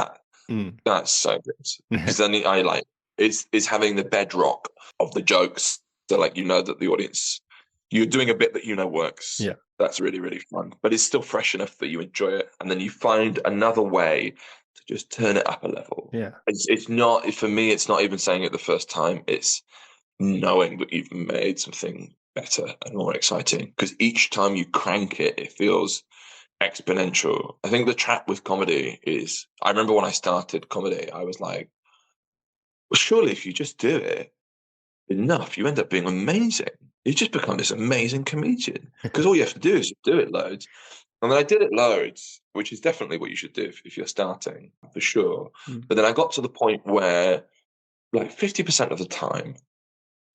That's so good, because then I like it's having the bedrock of the jokes. So like, that the audience, you're doing a bit that works. Yeah, that's really, really fun, but it's still fresh enough that you enjoy it, and then you find another way to just turn it up a level. Yeah, it's not, for me, it's not even saying it the first time. It's knowing that you've made something better and more exciting, because each time you crank it, it feels exponential. I think the trap with comedy is, I remember when I started comedy, I was like, well, surely if you just do it enough, you end up being amazing. You just become this amazing comedian, because all you have to do is do it loads. And then I did it loads, which is definitely what you should do if you're starting, for sure. But then I got to the point where, like, 50% of the time,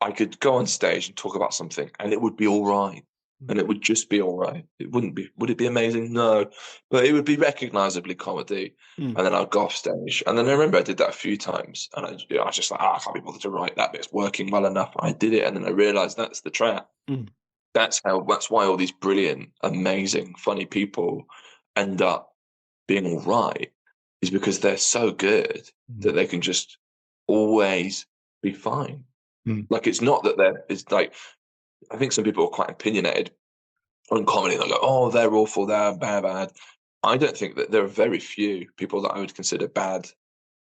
I could go on stage and talk about something, and it would be all right. And it would just be all right. It wouldn't be. Would it be amazing? No. But it would be recognizably comedy. And then I'd go off stage. And then I remember I did that a few times. And I was just like, I can't be bothered to write that, but it's working well enough. I did it. And then I realized that's the trap. That's why all these brilliant, amazing, funny people end up being all right, is because they're so good that they can just always be fine. Like, it's not that it's like, I think some people are quite opinionated on comedy. They go, oh, they're awful, they're bad. I don't think that there are very few people that I would consider bad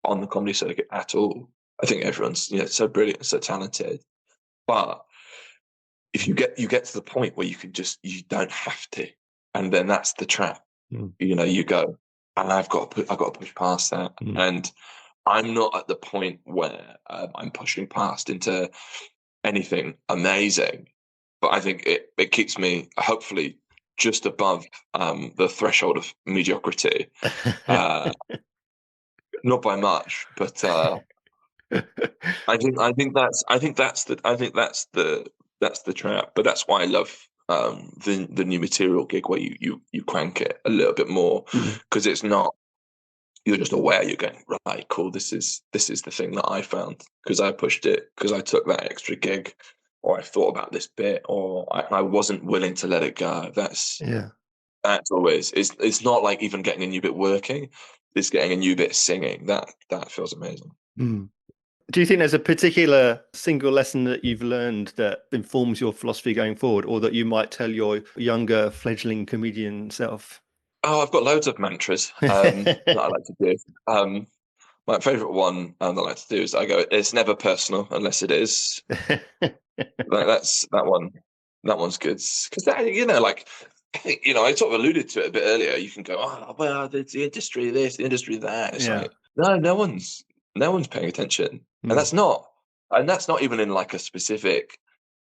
on the comedy circuit at all. I think everyone's so brilliant, so talented. But if you get to the point where you don't have to, and then that's the trap. You go, and I've got to push past that. And I'm not at the point where I'm pushing past into anything amazing, but I think it keeps me, hopefully, just above the threshold of mediocrity. Not by much, but I think that's the trap. But that's why I love the new material gig, where you crank it a little bit more, because it's not, you're just aware, you're going, right, cool, this is the thing that I found because I pushed it, because I took that extra gig, or I thought about this bit, or I wasn't willing to let it go. That's always, it's not like even getting a new bit working, it's getting a new bit singing. That feels amazing. Do you think there's a particular single lesson that you've learned that informs your philosophy going forward, or that you might tell your younger fledgling comedian self? Oh, I've got loads of mantras that I like to do. My favourite one that I like to do is, I go, it's never personal unless it is. That's that one. That one's good, because like, I think, I sort of alluded to it a bit earlier. You can go, oh, well, the industry this, the industry that. It's like, no one's paying attention, and that's not even in like a specific,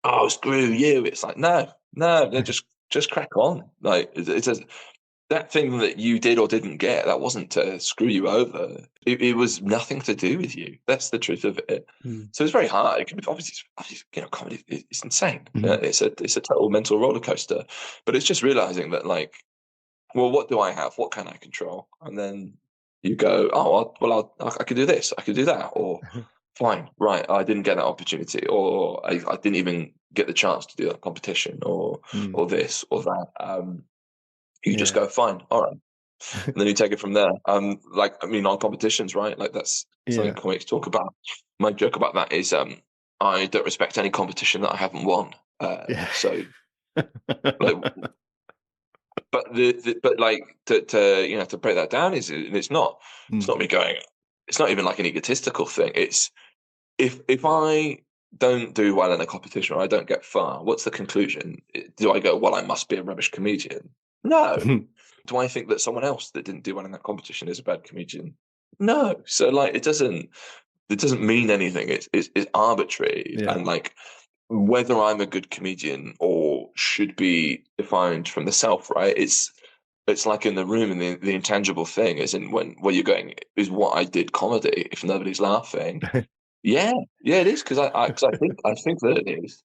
oh, screw you. It's like, no, just crack on. Like, it's that thing that you did or didn't get, that wasn't to screw you over. It was nothing to do with you. That's the truth of it. So it's very hard. It can be, obviously, comedy is insane. It's a total mental roller coaster. But it's just realizing that, like, well, what do I have? What can I control? And then you go, oh, I could do this, I could do that, or fine, right, I didn't get that opportunity, or I didn't even get the chance to do that competition, or this or that. You just go, fine, all right. And then you take it from there. On competitions, right? Like, that's something comics talk about. My joke about that is, I don't respect any competition that I haven't won. So, like, but to break that down it's not me going. It's not even like an egotistical thing. It's if I don't do well in a competition or I don't get far, what's the conclusion? Do I go, well, I must be a rubbish comedian? No. Do I think that someone else that didn't do well in that competition is a bad comedian? No. So like, it doesn't mean anything. It's arbitrary. Yeah. And like, whether I'm a good comedian or should be defined from the self, right? It's like in the room, and the intangible thing is in where you're going, is what I did comedy if nobody's laughing. Yeah, it is, because I think that it is,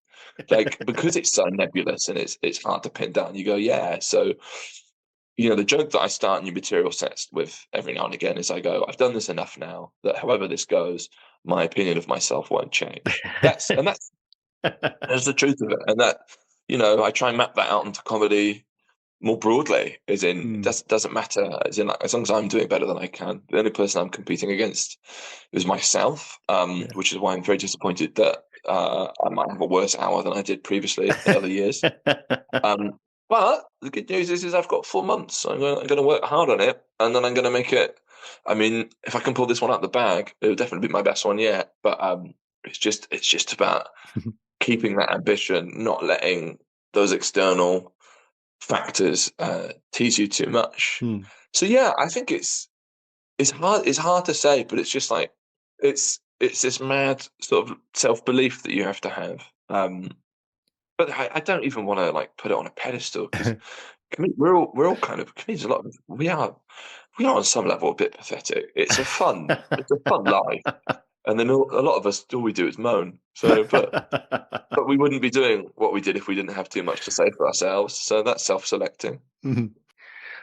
like, because it's so nebulous and it's hard to pin down. You go, yeah. So, the joke that I start new material sets with every now and again is I go, I've done this enough now that however this goes, my opinion of myself won't change. That's the truth of it, and that I try and map that out into comedy more broadly, as in doesn't matter, as in, like, as long as I'm doing better than I can. The only person I'm competing against is myself, which is why I'm very disappointed that I might have a worse hour than I did previously in other years. But the good news is I've got 4 months. So I'm going to work hard on it, and then I'm going to make it. I mean, if I can pull this one out the bag, it'll definitely be my best one yet. But it's just about keeping that ambition, not letting those external factors tease you too much. So yeah, I think it's hard to say, but it's just like it's this mad sort of self-belief that you have to have. But I don't even want to like put it on a pedestal, because we're all kind of comedians. We are on some level a bit pathetic. It's a fun life, and then a lot of us, all we do is moan. So, but we wouldn't be doing what we did if we didn't have too much to say for ourselves. So that's self-selecting.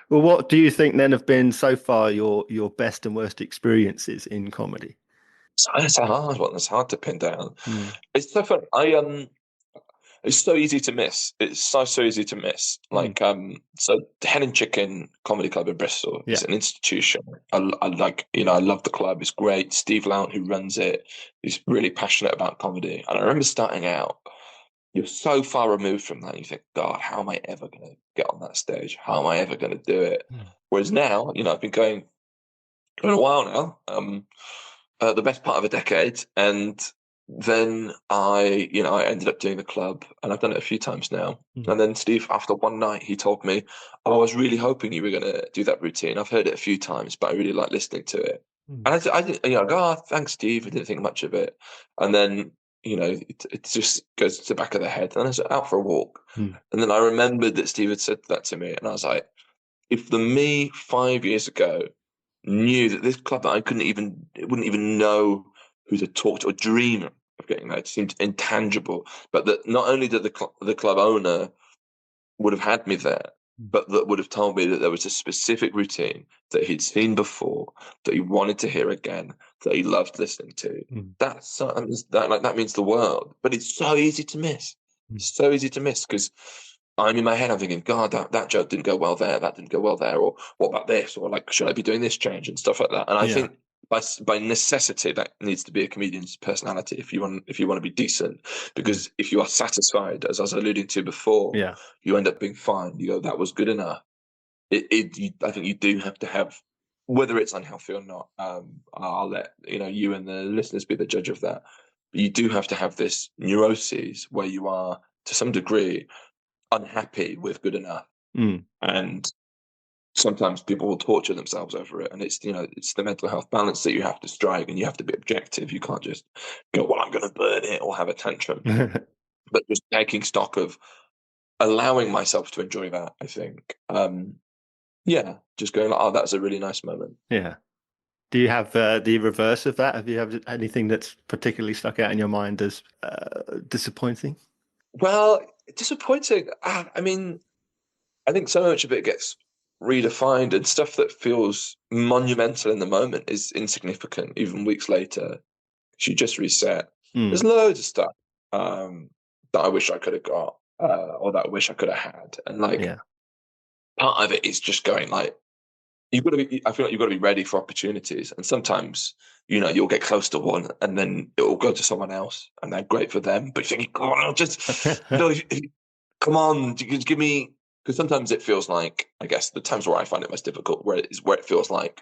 Well, what do you think then have been so far your best and worst experiences in comedy? So it's a hard one. It's hard to pin down. It's so fun. It's so easy to miss. It's so easy to miss. Like, so the Hen and Chicken Comedy Club in Bristol is an institution. I love the club. It's great. Steve Lount, who runs it, he's really passionate about comedy. And I remember starting out, you're so far removed from that. You think, God, how am I ever going to get on that stage? How am I ever going to do it? Whereas now, I've been going a while now, the best part of a decade, and then I ended up doing the club, and I've done it a few times now. And then Steve, after one night, he told me, "Oh, I was really hoping you were going to do that routine. I've heard it a few times, but I really like listening to it." And I didn't, go, "Oh, thanks, Steve." I didn't think much of it, and then it just goes to the back of the head. And I was out for a walk, and then I remembered that Steve had said that to me, and I was like, if the me 5 years ago knew that this club that I wouldn't even know who to talk to or dream of getting there, it seemed intangible. But that not only did the club owner would have had me there, but that would have told me that there was a specific routine that he'd seen before, that he wanted to hear again, that he loved listening to. That means the world. But it's so easy to miss. It's so easy to miss, because I'm in my head, I'm thinking, God, that joke didn't go well there, that didn't go well there, or what about this, or like, should I be doing this change and stuff like that? And I think by necessity, that needs to be a comedian's personality if you want to be decent. Because if you are satisfied, as I was alluding to before, you end up being fine. You go, that was good enough. I think you do have to have, whether it's unhealthy or not. I'll let you and the listeners be the judge of that. But you do have to have this neuroses where you are, to some degree, unhappy with good enough, and sometimes people will torture themselves over it, and it's the mental health balance that you have to strike, and you have to be objective. You can't just go, well, I'm going to burn it or have a tantrum. But just taking stock of allowing myself to enjoy that, I think. Just going like, oh, that's a really nice moment. Do you have the reverse of that? Have you had anything that's particularly stuck out in your mind as disappointing? Well, disappointing. I mean, I think so much of it gets redefined, and stuff that feels monumental in the moment is insignificant even weeks later. You just reset. There's loads of stuff that I wish I could have got, or that I wish I could have had. And part of it is just going like, I feel like you've got to be ready for opportunities. And sometimes, you'll get close to one and then it will go to someone else and they're great for them. But you think, come on, come on, give me. Because sometimes it feels like, I guess the times where I find it most difficult, where it feels like,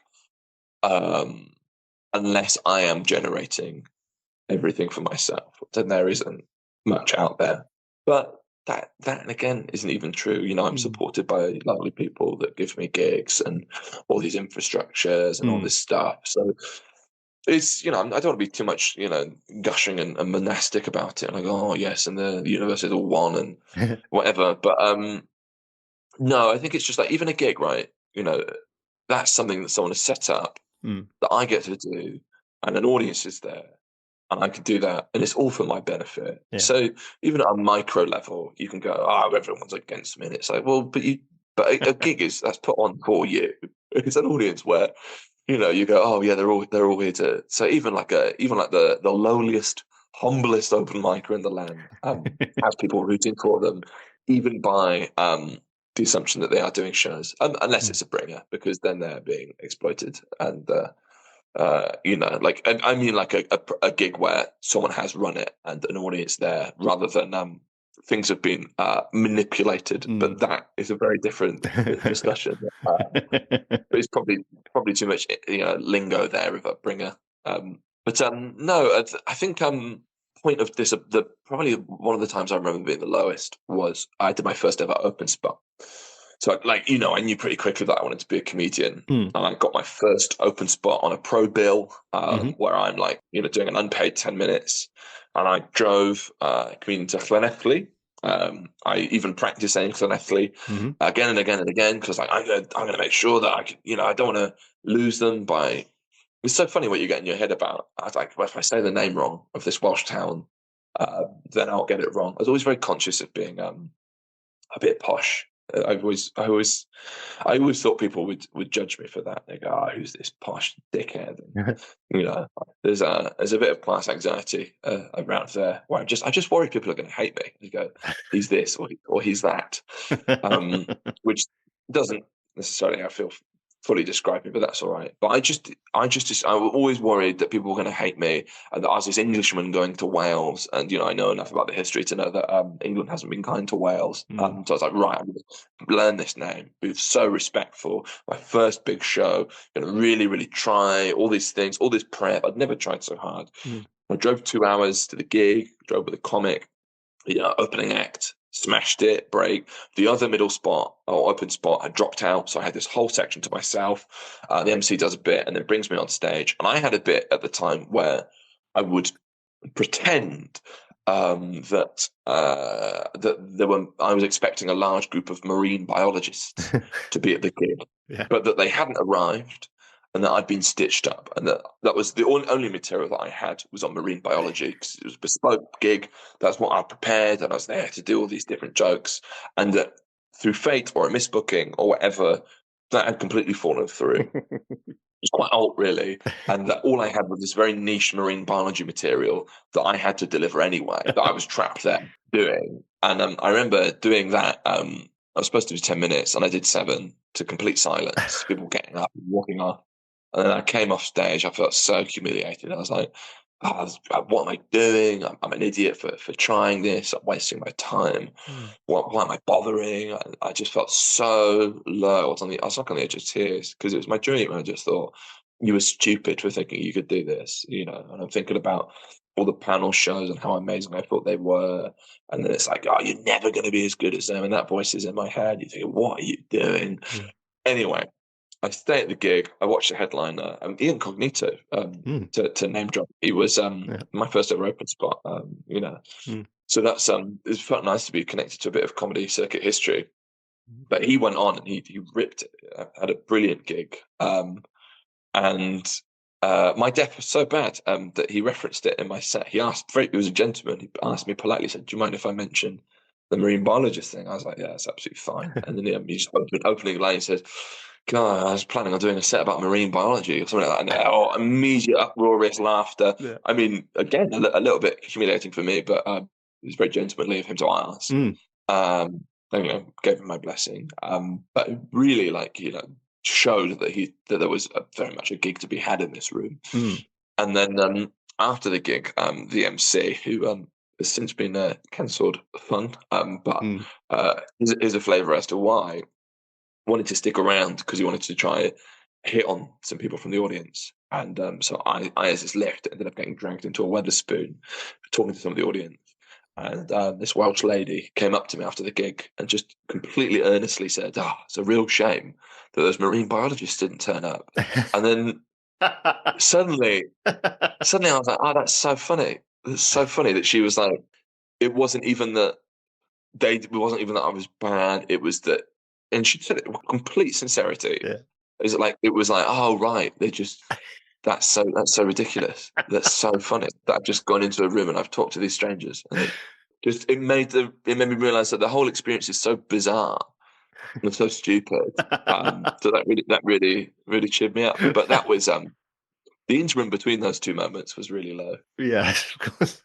unless I am generating everything for myself, then there isn't much out there. But that again isn't even true. I'm supported by lovely people that give me gigs and all these infrastructures and all this stuff. So it's, I don't want to be too much, gushing and monastic about it. Like, oh yes, and the universe is all one and whatever. But no, I think it's just like even a gig, right? That's something that someone has set up that I get to do, and an audience is there, and I can do that, and it's all for my benefit. Yeah. So even at a micro level, you can go, "Oh, everyone's against me," and it's like, well, but a gig that's put on for you. It's an audience where, you go, "Oh yeah, they're all here to." So even like the lowliest, humblest open micer in the land has people rooting for them, even by the assumption that they are doing shows, unless it's a bringer, because then they're being exploited. And I mean, like a gig where someone has run it and an audience there, rather than things have been manipulated. But that is a very different discussion. But it's probably too much lingo there of a bringer. But no, I think point of this, probably one of the times I remember being the lowest was I did my first ever open spot. So I knew pretty quickly that I wanted to be a comedian, and I got my first open spot on a pro bill where I'm doing an unpaid 10 minutes, and I drove a comedian to Llanelli. I even practiced saying Llanelli again and again and again, because I'm going to make sure that I can, I don't want to lose them by. It's so funny what you get in your head about. I was like, well, if I say the name wrong of this Welsh town, then I'll get it wrong. I was always very conscious of being a bit posh. I always thought people would judge me for that. They go, "Oh, who's this posh dickhead?" And, there's a bit of class anxiety around there where I just worry people are going to hate me. They go, "He's this or he's that," which doesn't necessarily, I feel, fully describe me, but that's all right. But I was always worried that people were going to hate me, and that I was this Englishman going to Wales, and I know enough about the history to know that England hasn't been kind to Wales. So I was like, right, I'm going to learn this name, be so respectful. My first big show, going to really, really try all these things, all this prep. I'd never tried so hard. I drove 2 hours to the gig, drove with a comic, opening act. Smashed it, break. The other middle spot or open spot had dropped out, so I had this whole section to myself. The MC does a bit and then brings me on stage. And I had a bit at the time where I would pretend that I was expecting a large group of marine biologists to be at the gig, but that they hadn't arrived, and that I'd been stitched up, and that was the only material that I had was on marine biology, because it was a bespoke gig. That's what I prepared, and I was there to do all these different jokes, and that through fate or a misbooking or whatever, that had completely fallen through. It was quite alt, really, and that all I had was this very niche marine biology material that I had to deliver anyway, that I was trapped there doing. And I remember doing that. I was supposed to do 10 minutes, and I did 7 to complete silence, people getting up and walking off. And then I came off stage. I felt so humiliated. I was like, what am I doing? I'm an idiot for trying this. I'm wasting my time. Why am I bothering? I just felt so low. I was like on the edge of tears, because it was my dream. And I just thought, you were stupid for thinking you could do this, And I'm thinking about all the panel shows and how amazing I thought they were. And then it's like, oh, you're never going to be as good as them. And that voice is in my head. You think, what are you doing? Anyway, I stay at the gig. I watched the headliner, Ian Cognito, to name drop. He was my first ever open spot. So that's it felt nice to be connected to a bit of comedy circuit history. But he went on and he ripped it. Had a brilliant gig, and my deaf was so bad that he referenced it in my set. He was a gentleman. He asked me politely, said, "Do you mind if I mention the marine biologist thing?" I was like, "Yeah, that's absolutely fine." And then he just opening line, he said, "God, I was planning on doing a set about marine biology," or something like that. And immediate uproarious laughter. Yeah. I mean, again, a little bit humiliating for me, but it was very gentlemanly of him to ask. And, gave him my blessing. But it really, showed that there was very much a gig to be had in this room. And then after the gig, the MC, who has since been cancelled, fun, but is a flavour as to why, wanted to stick around, because he wanted to try hit on some people from the audience. And so I, as this lift, ended up getting dragged into a Wetherspoon, talking to some of the audience. And this Welsh lady came up to me after the gig and just completely earnestly said, it's a real shame that those marine biologists didn't turn up. And then suddenly I was like, that's so funny. It's so funny that she was like, it wasn't even that it wasn't even that I was bad. It was that, and she said it with complete sincerity. Yeah. It was like, oh, right. That's so ridiculous. That's so funny that I've just gone into a room and I've talked to these strangers. And it made me realize that the whole experience is so bizarre and so stupid. So that really cheered me up. But that was the interim between those two moments was really low. Yeah, of course.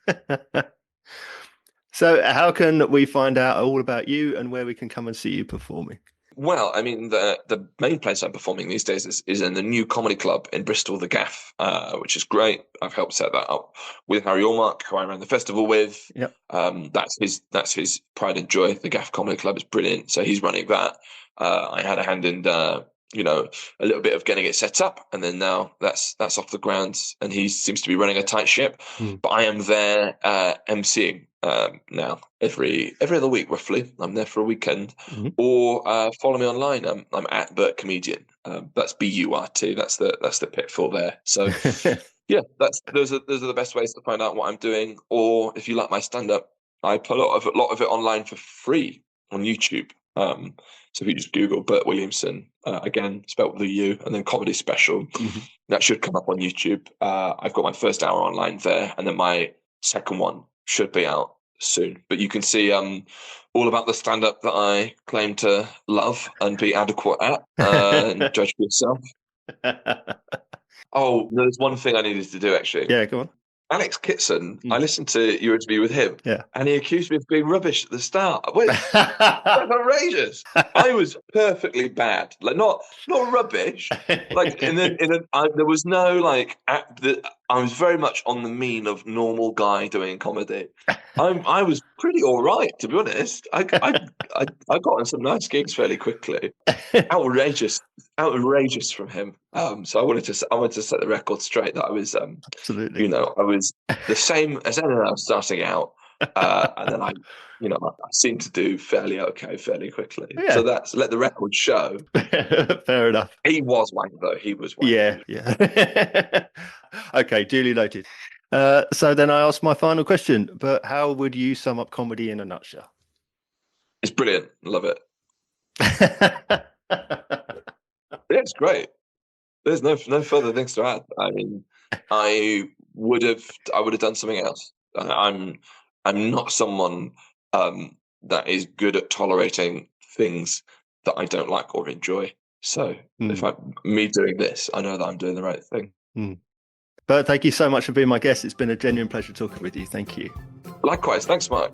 So how can we find out all about you and where we can come and see you performing? Well, I mean, the main place I'm performing these days is in the new comedy club in Bristol, the Gaff, which is great. I've helped set that up with Harry Allmark, who I ran the festival with. Yep. That's his pride and joy. The Gaff Comedy Club is brilliant, so he's running that. I had a hand in, a little bit of getting it set up, and then now that's off the ground, and he seems to be running a tight ship. But I am there emceeing now every other week roughly. I'm there for a weekend. Or follow me online. I'm at Burt Comedian. That's BURT. That's the pitfall there. So yeah, those are the best ways to find out what I'm doing. Or if you like my stand-up, I put a lot of it online for free on YouTube. So if you just Google Burt Williamson, again spelled with a U, and then comedy special, that should come up on YouTube. I've got my first hour online there, and then my second one should be out soon. But you can see all about the stand-up that I claim to love and be adequate at, and judge for yourself. Oh, there's one thing I needed to do actually. Yeah, go on. Alex Kitson, I listened to your interview with him, and he accused me of being rubbish at the start. That's outrageous. I was perfectly bad, like not rubbish. Like there was no like. I was very much on the mean of normal guy doing comedy. I was pretty all right, to be honest. I got on some nice gigs fairly quickly. Outrageous from him. So I wanted to set the record straight that I was absolutely. I was the same as anyone else starting out, and then I seemed to do fairly okay fairly quickly. Yeah. So that's let the record show. Fair enough. He was wank though. He was wank. Yeah. Okay, duly noted. So then I ask my final question, but how would you sum up comedy in a nutshell? It's brilliant. Love it. Yeah, it's great. There's no further things to add. I mean, I would have done something else. I'm not someone that is good at tolerating things that I don't like or enjoy. So if me doing this, I know that I'm doing the right thing. But thank you so much for being my guest. It's been a genuine pleasure talking with you. Thank you. Likewise. Thanks, Mark.